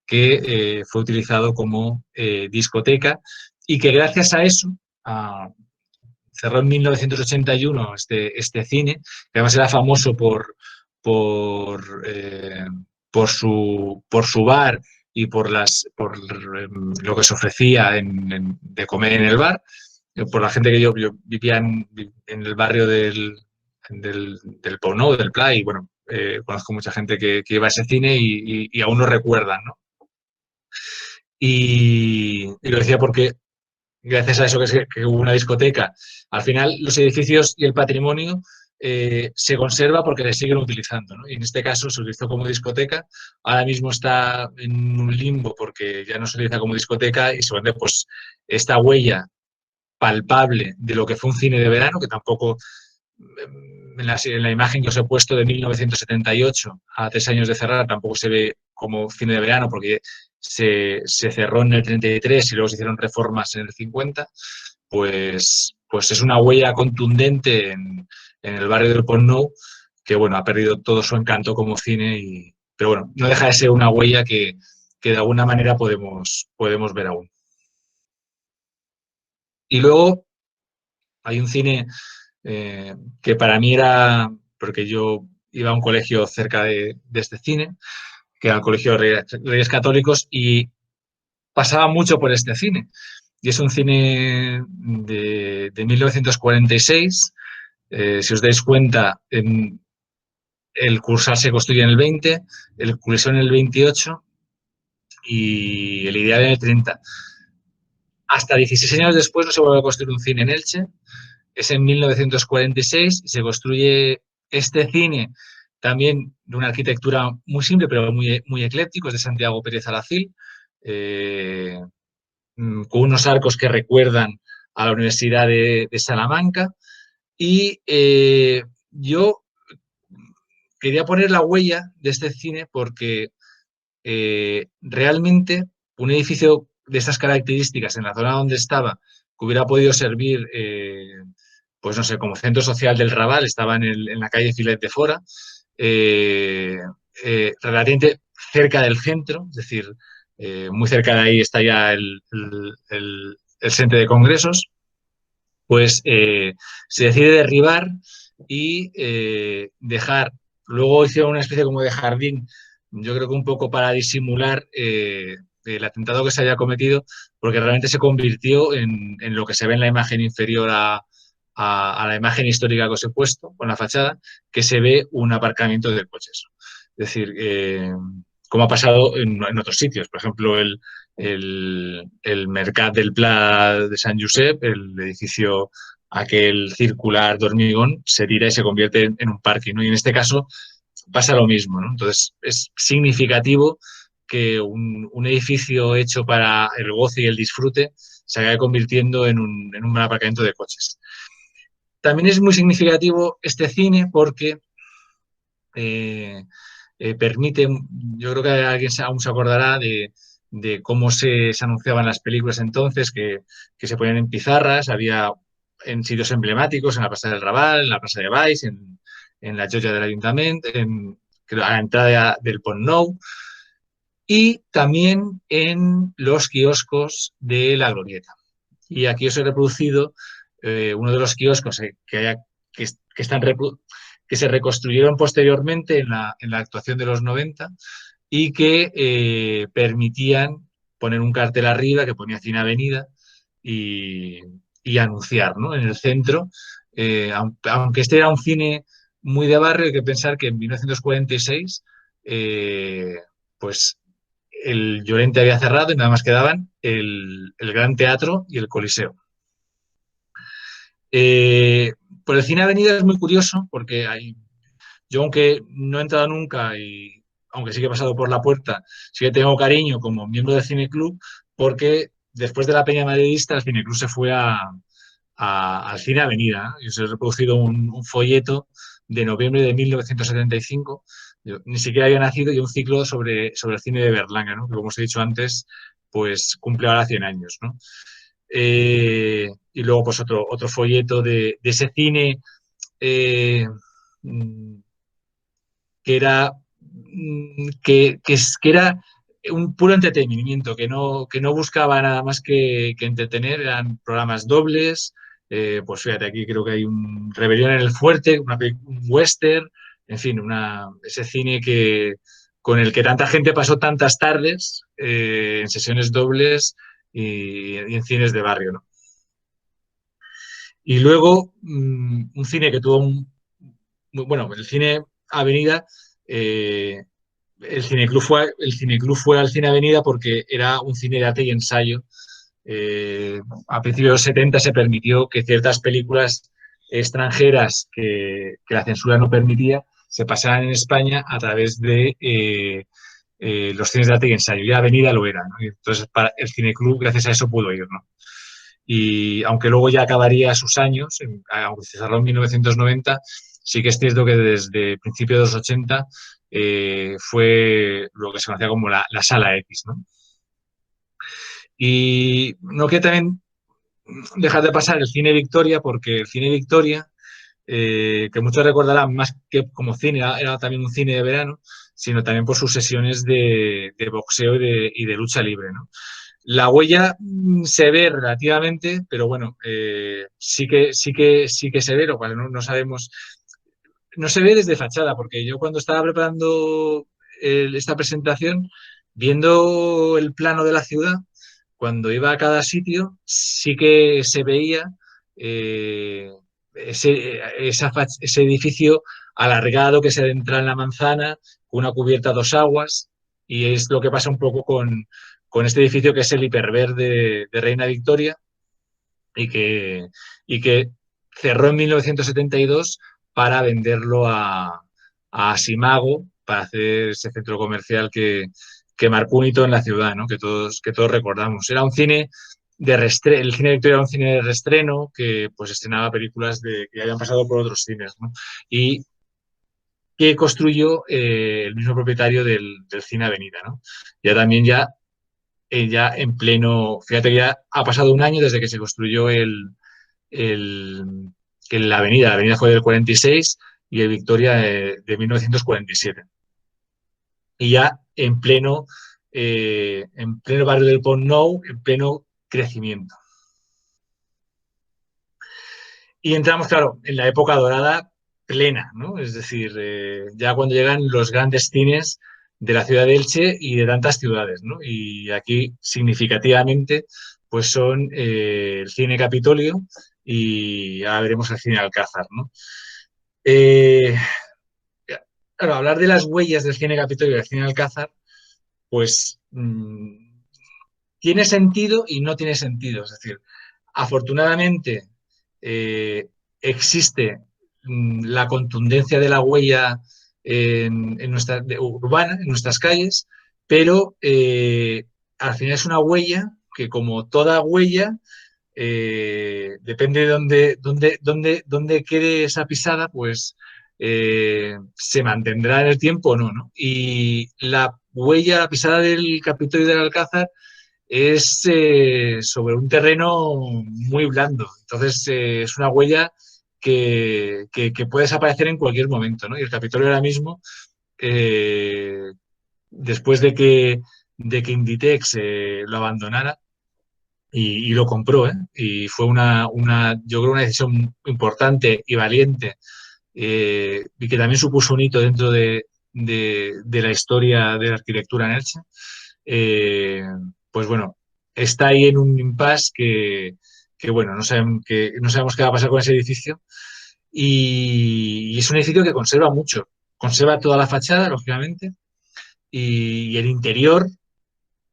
S1: que fue utilizado como discoteca y que gracias a eso cerró en 1981 este cine, que además era famoso por, eh, por su bar y por lo que se ofrecía de comer en el bar. Por la gente que yo vivía en el barrio del Pou Nou, del Pla, y bueno, conozco mucha gente que iba a ese cine y aún lo recuerdan, ¿no? Y lo decía porque gracias a eso que hubo una discoteca, al final los edificios y el patrimonio se conserva porque le siguen utilizando, ¿no? Y en este caso se utilizó como discoteca, ahora mismo está en un limbo porque ya no se utiliza como discoteca y se vende pues esta huella palpable de lo que fue un cine de verano, que tampoco en la imagen que os he puesto de 1978 a 3 años de cerrar tampoco se ve como cine de verano porque se cerró en el 33 y luego se hicieron reformas en el 50, pues es una huella contundente en el barrio del Pont Nou que, bueno, ha perdido todo su encanto como cine, pero bueno, no deja de ser una huella que de alguna manera podemos ver aún. Y luego hay un cine que para mí era, porque yo iba a un colegio cerca de este cine, que era el Colegio de Reyes Católicos, y pasaba mucho por este cine. Y es un cine de 1946. Si os dais cuenta, el Cursal se construye en el 20, el Cursal en el 28 y el Ideal en el 30. Hasta 16 años después no se vuelve a construir un cine en Elche. Es en 1946 y se construye este cine también de una arquitectura muy simple, pero muy ecléctico, es de Santiago Pérez Alacil, eh, con unos arcos que recuerdan a la Universidad de Salamanca. Y yo quería poner la huella de este cine porque realmente un edificio de estas características en la zona donde estaba, que hubiera podido servir, pues no sé, como centro social del Raval, estaba en la calle Filet de Fora, relativamente cerca del centro, es decir, muy cerca de ahí está ya el centro de congresos, pues se decide derribar y dejar, luego hicieron una especie como de jardín, yo creo que un poco para disimular el atentado que se había cometido, porque realmente se convirtió en lo que se ve en la imagen inferior a la imagen histórica que os he puesto, con la fachada, que se ve un aparcamiento de coches. Es decir, como ha pasado en otros sitios, por ejemplo, el Mercat del Pla de Sant Josep, el edificio aquel circular de hormigón, se tira y se convierte en un parque, ¿no? Y en este caso pasa lo mismo, ¿no? Entonces es significativo que un edificio hecho para el goce y el disfrute se acabe convirtiendo en un aparcamiento de coches. También es muy significativo este cine porque eh, permite, yo creo que alguien aún se acordará de cómo se anunciaban las películas entonces, que se ponían en pizarras, había en sitios emblemáticos, en la Plaza del Raval, en la Plaza de Baix, en la Joya del Ayuntamiento, a la entrada del Pont Nou, y también en los kioscos de la Glorieta. Y aquí os he reproducido uno de los kioscos que están que se reconstruyeron posteriormente en la actuación de los 90 y que permitían poner un cartel arriba que ponía Cine Avenida y, y anunciar, ¿no? En el centro. Aunque este era un cine muy de barrio, hay que pensar que en 1946 pues el Llorente había cerrado y nada más quedaban el Gran Teatro y el Coliseo. Eh, por el Cine Avenida es muy curioso porque yo, aunque no he entrado nunca y aunque sí que he pasado por la puerta, sí que tengo cariño como miembro del Cine Club porque después de la Peña Madridista el Cine Club se fue al Cine Avenida. Y os he reproducido un folleto de noviembre de 1975 Yo ni siquiera había nacido, y un ciclo sobre el cine de Berlanga, ¿no? Que como os he dicho antes, pues cumple ahora 100 años, ¿no? Y luego pues otro folleto de ese cine eh, mm, que era que era un puro entretenimiento, que no buscaba nada más que entretener, eran programas dobles, pues fíjate, aquí creo que hay un Rebelión en el Fuerte, un western, en fin, ese cine con el que tanta gente pasó tantas tardes en sesiones dobles y en cines de barrio, ¿no? Y luego un cine que tuvo bueno, el cine Avenida, eh, el cineclub fue al Cine Avenida porque era un cine de arte y ensayo. A principios de los 70 se permitió que ciertas películas extranjeras que la censura no permitía se pasaran en España a través de los cines de arte y ensayo. Y Avenida lo era, ¿no? Y entonces el cineclub, gracias a eso, pudo ir, ¿no? Y aunque luego ya acabaría sus años, aunque se cerró en 1990, sí que es cierto que desde principios de los 80 fue lo que se conocía como la Sala X, ¿no? Y no quiero también dejar de pasar el Cine Victoria, porque el Cine Victoria, que muchos recordarán más que como cine, era también un cine de verano, sino también por sus sesiones de boxeo y de lucha libre, ¿no? La huella se ve relativamente, pero bueno, sí que se ve, lo cual no sabemos. No se ve desde fachada, porque yo cuando estaba preparando esta presentación, viendo el plano de la ciudad, cuando iba a cada sitio, sí que se veía eh, ese edificio alargado que se adentra en la manzana, con una cubierta a dos aguas, y es lo que pasa un poco con este edificio que es el hiperverde de Reina Victoria y que cerró en 1972 para venderlo a Asimago, para hacer ese centro comercial que marcó un hito en la ciudad, ¿no? Que todos recordamos. Era un cine el cine de Victoria era un cine de reestreno que pues estrenaba películas que habían pasado por otros cines, ¿no? Y que construyó el mismo propietario del Cine Avenida, ¿no? Ya en pleno, fíjate que ya ha pasado un año desde que se construyó el, la avenida fue del 46 y el Victoria de 1947. Y ya en pleno barrio del Pont Nou, en pleno crecimiento. Y entramos, claro, en la época dorada plena, ¿no? Es decir, ya cuando llegan los grandes cines de la ciudad de Elche y de tantas ciudades, ¿no? Y aquí, significativamente, pues son el Cine Capitolio y ahora veremos el Cine Alcázar, ¿no? Eh, claro, hablar de las huellas del Cine Capitolio y del Cine Alcázar, pues tiene sentido y no tiene sentido. Es decir, afortunadamente eh, existe la contundencia de la huella urbana, en nuestras calles, pero al final es una huella que, como toda huella, depende de dónde quede esa pisada, pues se mantendrá en el tiempo o no, ¿no? Y la huella, la pisada del Capitolio del Alcázar es sobre un terreno muy blando. Entonces, es una huella que puede desaparecer en cualquier momento, ¿no? Y el Capitolio ahora mismo, eh, después de que Inditex lo abandonara y lo compró, ¿eh? Y fue yo creo, una decisión importante y valiente, y que también supuso un hito dentro de la historia de la arquitectura en Elche. eh, pues bueno, está ahí en un impasse que bueno, no sabemos qué va a pasar con ese edificio. Y es un edificio que conserva mucho. Conserva toda la fachada, lógicamente, y el interior,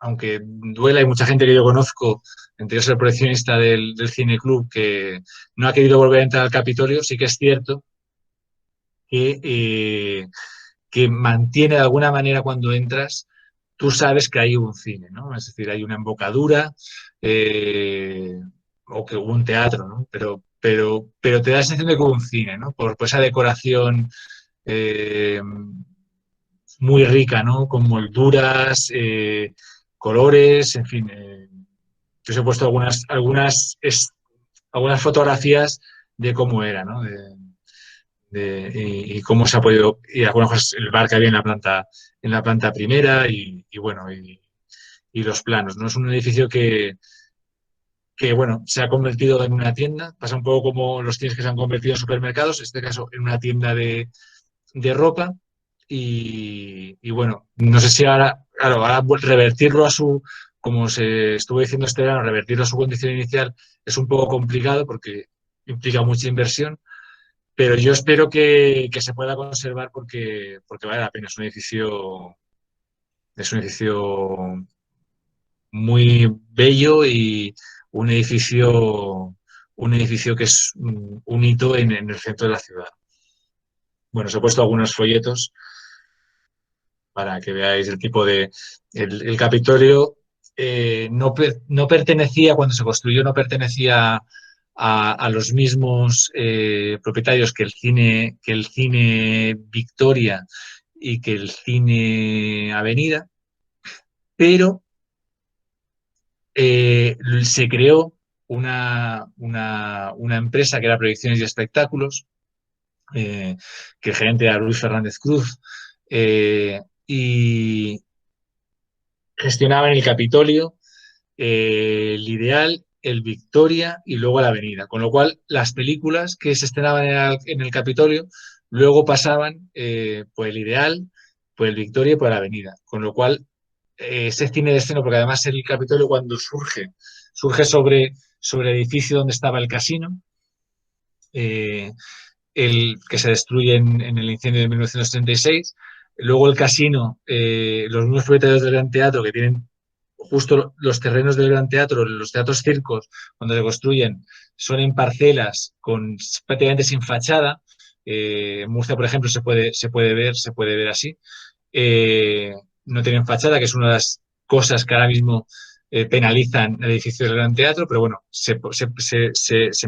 S1: aunque duela, hay mucha gente que yo conozco, entre ellos el coleccionista del Cine Club, que no ha querido volver a entrar al Capitolio. Sí que es cierto que, que mantiene de alguna manera, cuando entras, tú sabes que hay un cine, ¿no? Es decir, hay una embocadura, eh, o que hubo un teatro, ¿no? Pero te da la sensación de que hubo un cine, ¿no? Por esa decoración eh, muy rica, ¿no? Con molduras, colores, en fin. Yo os he puesto algunas fotografías de cómo era, ¿no? Y cómo se ha podido, y algunas cosas, el bar que había en la planta primera y bueno, y los planos, ¿no? Es un edificio bueno, se ha convertido en una tienda, pasa un poco como los tiendas que se han convertido en supermercados, en este caso en una tienda de ropa, y bueno, no sé si ahora, claro, ahora revertirlo a su, como se estuvo diciendo este verano, revertirlo a su condición inicial es un poco complicado porque implica mucha inversión, pero yo espero que se pueda conservar porque vale la pena. Es un edificio muy bello y un edificio que es un hito en el centro de la ciudad. Bueno, os he puesto algunos folletos para que veáis el tipo de... El Capitolio no pertenecía, cuando se construyó, no pertenecía a los mismos propietarios que el cine Victoria y que el cine Avenida, pero se creó una empresa que era Proyecciones y Espectáculos, que el gerente era Luis Fernández Cruz, y gestionaba en el Capitolio el Ideal, el Victoria y luego la Avenida. Con lo cual, las películas que se estrenaban en el Capitolio luego pasaban por el Ideal, por el Victoria y por la Avenida. Con lo cual, ese cine de estreno, porque además el Capitolio cuando surge sobre el edificio donde estaba el casino, eh, el que se destruye en el incendio de 1936. Luego el casino, los nuevos propietarios del Gran Teatro que tienen justo los terrenos del Gran Teatro, los teatros circos, cuando se construyen, son en parcelas prácticamente sin fachada. En Murcia, por ejemplo, se puede ver así. Eh, no tienen fachada, que es una de las cosas que ahora mismo penalizan el edificio del Gran Teatro, pero bueno, se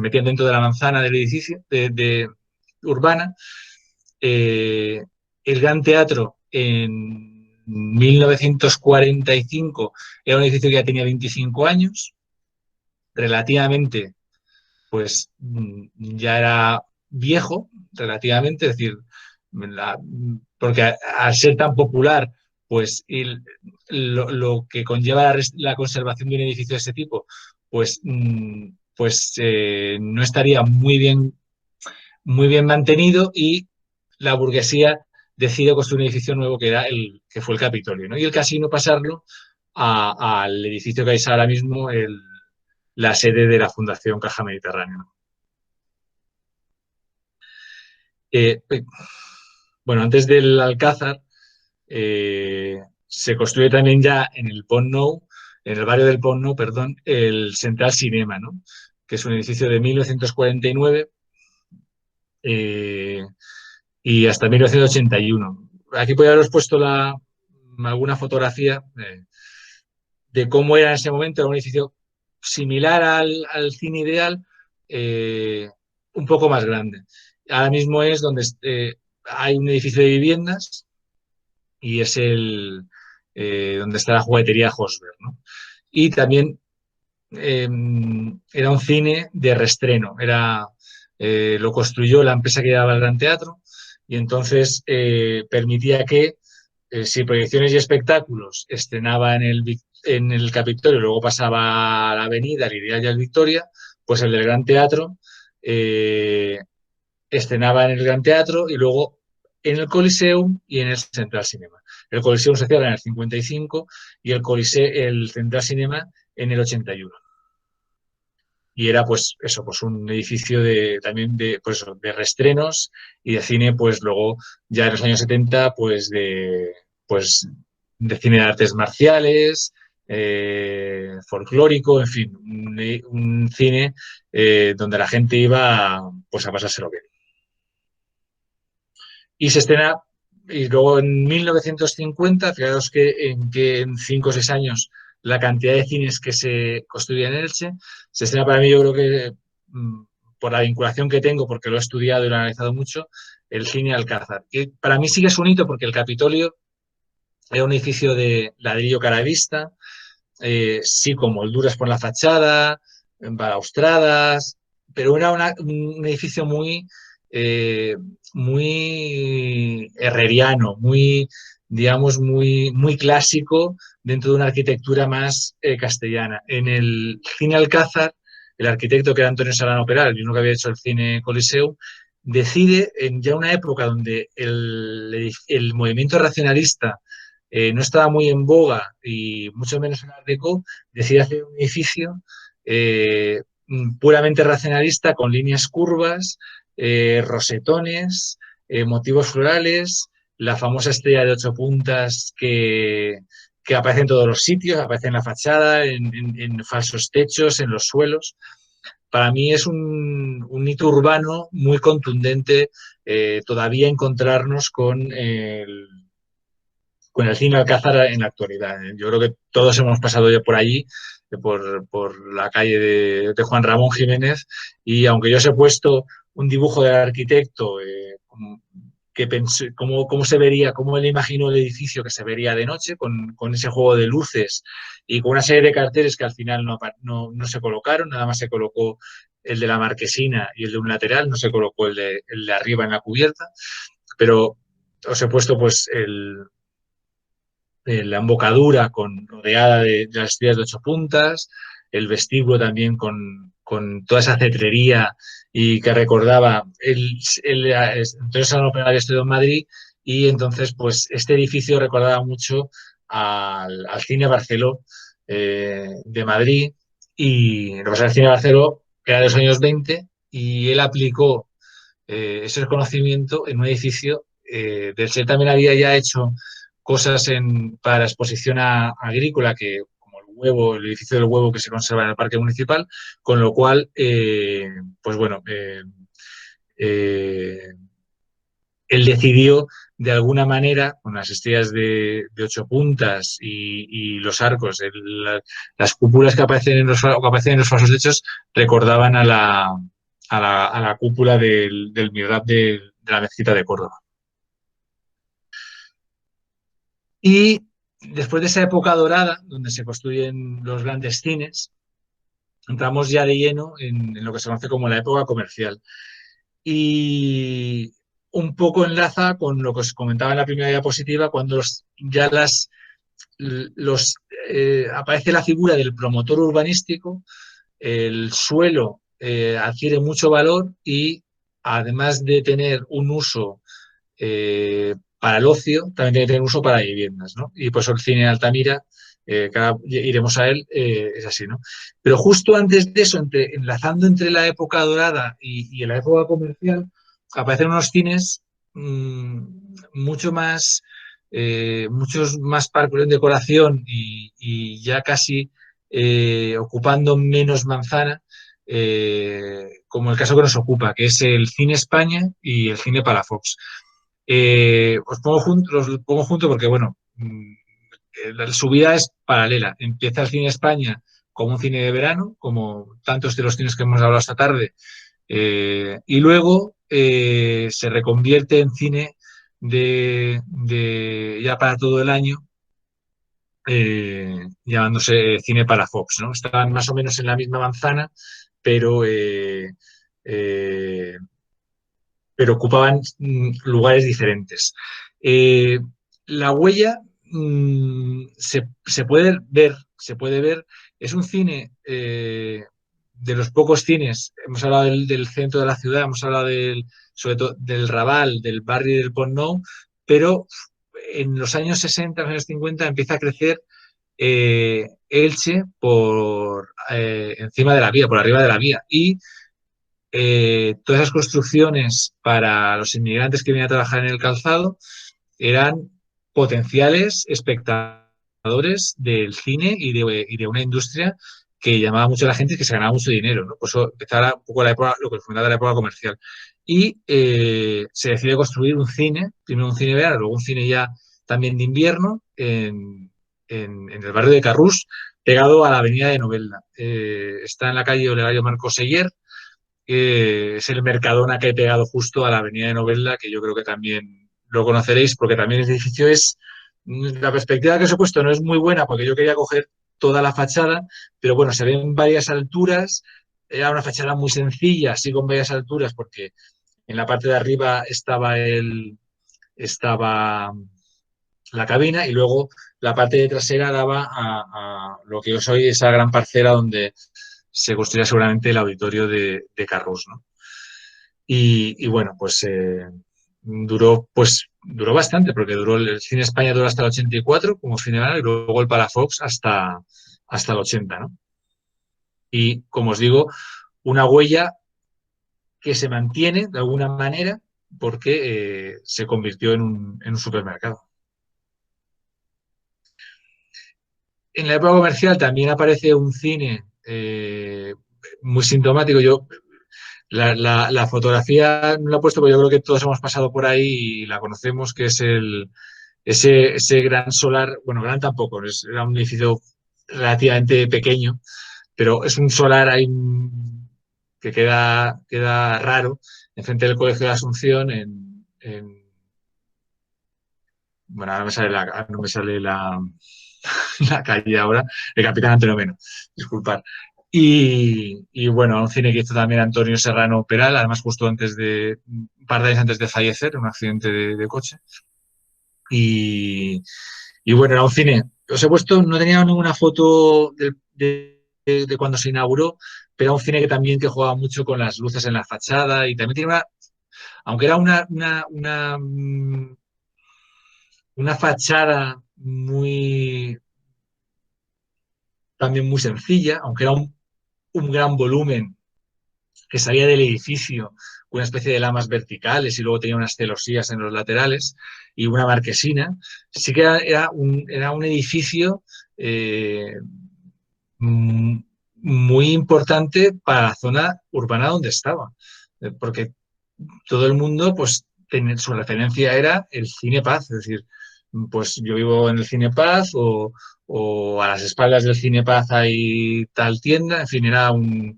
S1: metían dentro de la manzana del edificio urbana. Eh, el Gran Teatro en 1945 era un edificio que ya tenía 25 años, relativamente, pues ya era viejo, relativamente, es decir, porque al ser tan popular, pues lo que conlleva la conservación de un edificio de ese tipo, pues, no estaría muy bien mantenido y la burguesía decide construir un edificio nuevo que fue el Capitolio, ¿no? Y el casino pasarlo al edificio que es ahora mismo la sede de la Fundación Caja Mediterránea. Eh, bueno, antes del Alcázar, se construye también ya en el Pont Nou, en el barrio del Pont Nou, perdón, el Central Cinema, ¿no? Que es un edificio de 1949 eh, y hasta 1981. Aquí podría haberos puesto alguna fotografía de cómo era en ese momento. Era un edificio similar al Cine Ideal, eh, un poco más grande. Ahora mismo es donde hay un edificio de viviendas y es donde está la juguetería Hosberg, ¿no? Y también era un cine de reestreno, lo construyó la empresa que llevaba el Gran Teatro y entonces permitía que si Proyecciones y Espectáculos estrenaba en el Capitolio, luego pasaba a la Avenida, al Ideal y al Victoria, pues el del Gran Teatro eh, estrenaba en el Gran Teatro y luego en el Coliseum y en el Central Cinema. El Coliseum se cierra en el 55 y el Central Cinema en el 81. Y era pues eso, pues un edificio también pues eso, de reestrenos y de cine, pues luego ya en los años 70, pues de cine de artes marciales, folclórico, en fin, un cine donde la gente iba pues a pasárselo bien. Y se estrena, y luego en 1950, fijaros que en 5 o 6 años la cantidad de cines que se construían en Elche, se estrena para mí, yo creo que por la vinculación que tengo, porque lo he estudiado y lo he analizado mucho, el cine Alcázar. Que para mí sigue su hito porque el Capitolio Era un edificio de ladrillo caravista, sí, con molduras por la fachada, balaustradas, pero era un edificio eh, muy herreriano, muy, digamos, muy clásico dentro de una arquitectura más castellana. En el cine Alcázar, el arquitecto que era Antonio Solano Peral, el mismo que había hecho el cine Coliseo, decide en ya una época donde el movimiento racionalista no estaba muy en boga y mucho menos en Art Deco, decide hacer un edificio eh, puramente racionalista con líneas curvas, rosetones, motivos florales, la famosa estrella de 8 puntas que aparece en todos los sitios, aparece en la fachada, en falsos techos, en los suelos. Para mí es un hito urbano muy contundente todavía encontrarnos con el cine Alcázar en la actualidad. Yo creo que todos hemos pasado ya por allí, por la calle de Juan Ramón Jiménez, y aunque yo os he puesto un dibujo del arquitecto, que pensé, cómo se vería, cómo él imaginó el edificio que se vería de noche, con ese juego de luces y con una serie de carteles que al final no se colocaron, nada más se colocó el de la marquesina y el de un lateral, no se colocó el de arriba en la cubierta, pero os he puesto pues la embocadura rodeada de las estrellas de 8 puntas, el vestíbulo también con toda esa cetrería y que recordaba entonces la Ópera había estudiado en Madrid y entonces pues este edificio recordaba mucho al Cine Barceló de Madrid y lo que pasa es que el Cine Barceló era de los años 20 y él aplicó ese conocimiento en un edificio del que él también había ya hecho cosas para la exposición agrícola, como el huevo, el edificio del huevo que se conserva en el Parque Municipal, con lo cual, pues bueno, eh, él decidió de alguna manera, con las estrellas de 8 puntas y los arcos, las cúpulas que aparecen que aparecen en los falsos techos, recordaban a la cúpula del mihrab de la mezquita de Córdoba. Y después de esa época dorada, donde se construyen los grandes cines, entramos ya de lleno en lo que se conoce como la época comercial. Y un poco enlaza con lo que os comentaba en la primera diapositiva, cuando ya aparece la figura del promotor urbanístico, el suelo adquiere mucho valor y además de tener un uso para el ocio, también tiene que tener uso para viviendas, ¿no? Y por eso el cine de Altamira, que ahora iremos a él, es así, ¿no? Pero justo antes de eso, enlazando entre la época dorada y la época comercial, aparecen unos cines mucho más, muchos más parcos en decoración y ya casi ocupando menos manzana, como el caso que nos ocupa, que es el Cine España y el Cine Palafox. Los pongo juntos porque, bueno, su vida es paralela. Empieza el cine España como un cine de verano, como tantos de los cines que hemos hablado esta tarde, y luego se reconvierte en cine ya para todo el año, llamándose Cine Palafox, ¿no? Estaban más o menos en la misma manzana, pero eh, pero ocupaban lugares diferentes. Eh, la huella se puede ver, es un cine de los pocos cines, hemos hablado del centro de la ciudad, hemos hablado sobre todo del Raval, del barrio del Pont Nou, pero en los años 60, los años 50 empieza a crecer Elche por encima de la vía, por arriba de la vía. Y todas esas construcciones para los inmigrantes que vienen a trabajar en el calzado eran potenciales espectadores del cine y de una industria que llamaba mucho a la gente y que se ganaba mucho dinero, ¿no? Por eso empezaba un poco la época, lo que fundaba la época comercial. Y se decide construir un cine, primero un cine de verano, luego un cine ya también de invierno, en el barrio de Carrús, pegado a la avenida de Novelda. Está en la calle Olegario Marcos Seguer, es el Mercadona que he pegado justo a la avenida de Novelda, que yo creo que también lo conoceréis, porque también el edificio es La perspectiva que os he puesto no es muy buena porque yo quería coger toda la fachada, pero bueno, se ven varias alturas. Era una fachada muy sencilla, así con varias alturas, porque en la parte de arriba estaba la cabina y luego la parte de trasera daba a lo que os hoy esa gran parcela donde se construía seguramente el auditorio de Carrús, ¿no? Y bueno, pues duró bastante, porque duró el Cine España duró hasta el 84 como Cineval y luego el Palafox hasta el 80, ¿no? Y como os digo, una huella que se mantiene de alguna manera porque se convirtió en un supermercado. En la época comercial también aparece un cine muy sintomático. La fotografía no la he puesto, pero yo creo que todos hemos pasado por ahí y la conocemos, que es ese gran solar, bueno, gran tampoco, era un edificio relativamente pequeño, pero es un solar ahí que queda raro, enfrente del Colegio de la Asunción, bueno, ahora no me sale la calle ahora, el Capitán Antonio Meno, disculpad. Y bueno, un cine que hizo también Antonio Serrano Peral, además justo un par de años antes de fallecer, en un accidente de coche. Y, y bueno, era un cine. Os he puesto, no tenía ninguna foto de cuando se inauguró, pero era un cine que también que jugaba mucho con las luces en la fachada y también tiene aunque era una fachada también muy sencilla, aunque era un gran volumen que salía del edificio, una especie de lamas verticales y luego tenía unas celosías en los laterales y una marquesina. Sí que era un edificio eh, muy importante para la zona urbana donde estaba, porque todo el mundo, pues, su referencia era el Cine Paz, es decir, pues yo vivo en el Cine Paz o a las espaldas del Cine Paz hay tal tienda, en fin, era un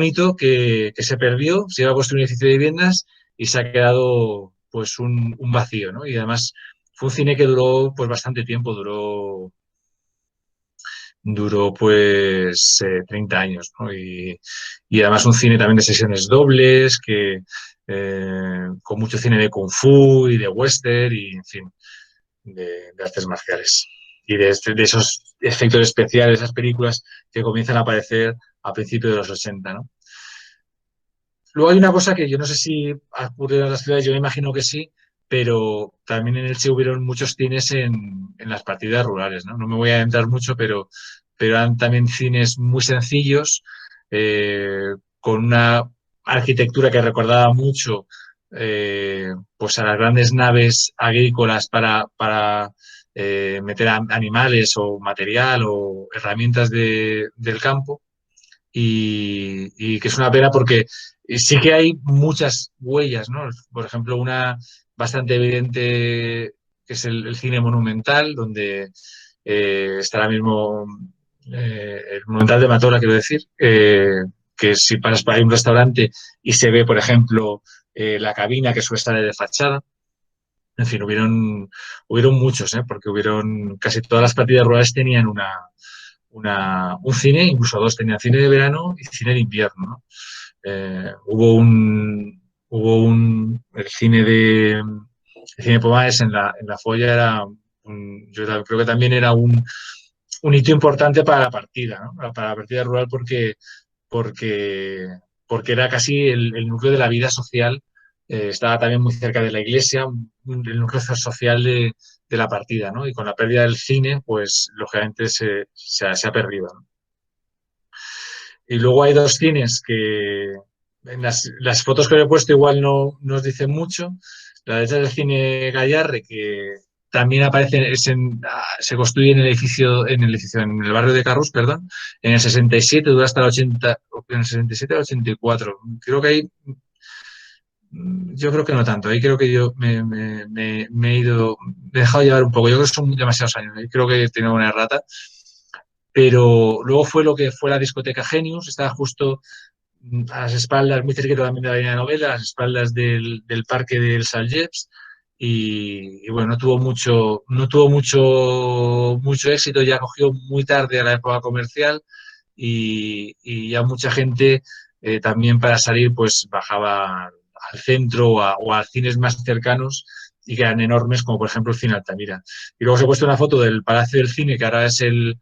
S1: hito que se perdió, se iba a construir un edificio de viviendas y se ha quedado pues un vacío, ¿no? Y además fue un cine que duró pues bastante tiempo, duró pues 30 años, ¿no? Y además un cine también de sesiones dobles, con mucho cine de kung fu y de western y, en fin, de artes marciales. Y de esos efectos especiales, esas películas que comienzan a aparecer a principios de los 80, ¿no? Luego hay una cosa que yo no sé si ha ocurrido en las ciudades, yo me imagino que sí, pero también en Elche hubieron muchos cines en las partidas rurales, ¿no? No me voy a adentrar mucho, pero eran también cines muy sencillos, con una arquitectura que recordaba mucho pues a las grandes naves agrícolas para meter animales o material o herramientas del campo y que es una pena porque sí que hay muchas huellas, ¿no? Por ejemplo, una bastante evidente que es el cine monumental, donde está ahora mismo el Monumental de Matola, quiero decir, que si pasas por ahí un restaurante y se ve, por ejemplo, la cabina que suele estar de fachada. En fin, hubieron muchos, ¿eh? Porque casi todas las partidas rurales tenían un cine, incluso dos tenían cine de verano y cine de invierno, ¿no? El cine Pomares en la Folla yo creo que también era un hito importante para la partida, ¿no? Para la partida rural porque, porque era casi el núcleo de la vida social, estaba también muy cerca de la iglesia, el núcleo social de la partida, ¿no? Y con la pérdida del cine, pues lógicamente se ha perdido, ¿no? Y luego hay dos cines que en las fotos que le he puesto igual no nos dicen mucho. La derecha del cine Gallarre, que también aparece, se construye en el barrio de Carrús, perdón, en el 67, dura hasta el 80, en el 67 al 84. Creo que yo creo que no tanto, ahí creo que yo me he dejado llevar un poco, yo creo que son demasiados años, ahí creo que tengo una errata, pero luego fue lo que fue la discoteca Genius, estaba justo a las espaldas, muy cerquita también de la línea de novela, a las espaldas del parque del Salgeps, y bueno, no tuvo mucho éxito, ya cogió muy tarde a la época comercial y ya mucha gente también para salir pues bajaba al centro o a cines más cercanos y que eran enormes, como por ejemplo el Cine Altamira. Y luego os he puesto una foto del Palacio del Cine, que ahora es el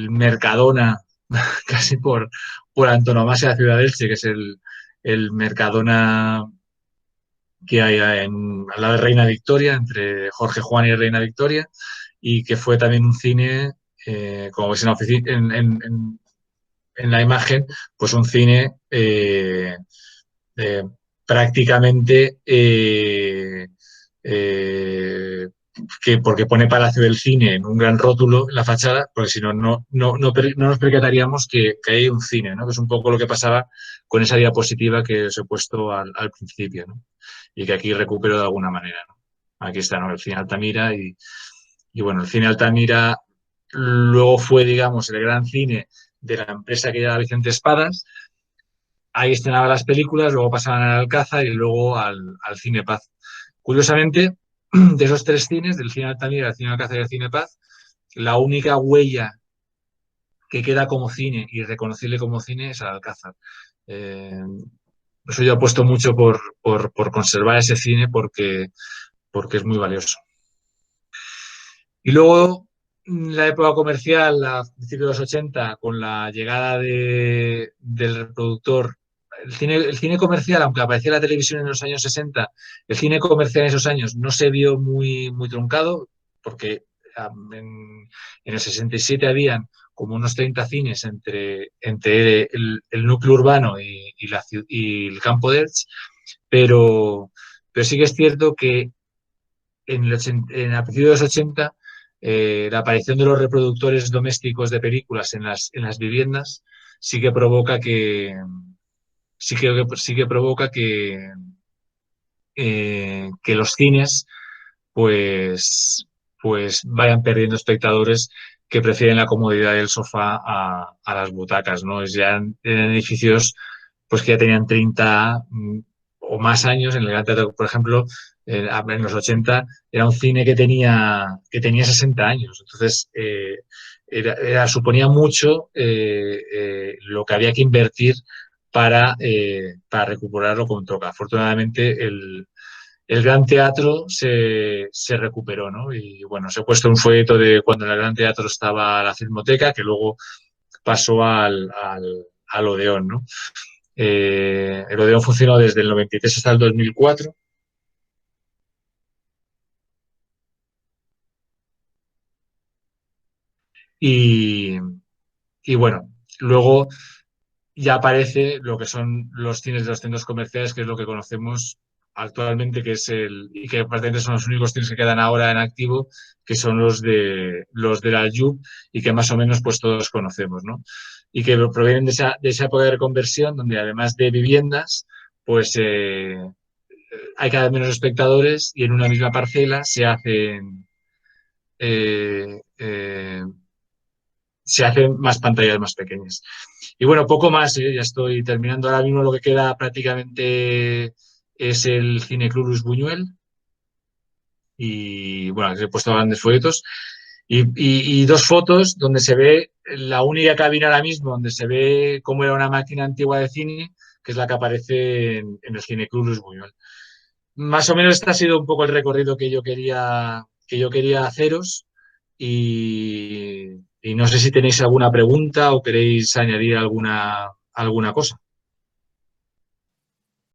S1: Mercadona, casi por antonomasia de Ciudad de Elche, que es el Mercadona que hay al lado de Reina Victoria, entre Jorge Juan y Reina Victoria, y que fue también un cine, como veis en la imagen, pues un cine eh, prácticamente eh, porque pone Palacio del Cine en un gran rótulo en la fachada, porque si no, no nos percataríamos que hay un cine, ¿no? Que es un poco lo que pasaba con esa diapositiva que os he puesto al principio, ¿no? Y que aquí recupero de alguna manera, ¿no? Aquí está, ¿no? El cine Altamira y bueno, el cine Altamira luego fue, digamos, el gran cine de la empresa que era Vicente Espadas. Ahí estrenaba las películas, luego pasaban al Alcázar y luego al Cine Paz. Curiosamente, de esos tres cines, del Cine Altamira, el Cine Alcázar y el Cine Paz, la única huella que queda como cine y reconocible como cine es el Alcázar. Eh, Eso yo apuesto mucho por conservar ese cine porque es muy valioso. Y luego, la época comercial, a principios de los 80 con la llegada del reproductor, el cine comercial, aunque aparecía la televisión en los años 60, el cine comercial en esos años no se vio muy, muy truncado, porque en el 67 habían como unos 30 cines entre el núcleo urbano y el campo de Elche, pero, pero sí que es cierto que a principios de los 80, la aparición de los reproductores domésticos de películas en las viviendas sí que provoca que los cines pues, pues vayan perdiendo espectadores que prefieren la comodidad del sofá a las butacas, ¿no? Es ya en edificios pues que ya tenían 30 o más años. En el Gran Teatro, por ejemplo, en los 80 era un cine que tenía 60 años. Entonces, suponía mucho lo que había que invertir para recuperarlo con Toca. Afortunadamente, el Gran Teatro se recuperó, ¿no? Y bueno, se ha puesto un folleto de cuando en el Gran Teatro estaba la Filmoteca, que luego pasó al Odeón, ¿no? El Odeón funcionó desde el 93 hasta el 2004 y, y bueno, luego ya aparece lo que son los cines de los centros comerciales, que es lo que conocemos actualmente, y que prácticamente son los únicos cines que quedan ahora en activo, que son los de la Jub y que más o menos pues todos conocemos, ¿no? Y que provienen de esa época de reconversión, donde además de viviendas, pues hay cada vez menos espectadores y en una misma parcela eh, eh, se hacen más pantallas más pequeñas. Y bueno, poco más, ya estoy terminando. Ahora mismo lo que queda prácticamente es el Cineclub Luis Buñuel y bueno, les he puesto grandes folletos y dos fotos donde se ve la única cabina ahora mismo, donde se ve cómo era una máquina antigua de cine, que es la que aparece en el Cineclub Luis Buñuel. Más o menos este ha sido un poco el recorrido que yo quería haceros y no sé si tenéis alguna pregunta o queréis añadir alguna cosa.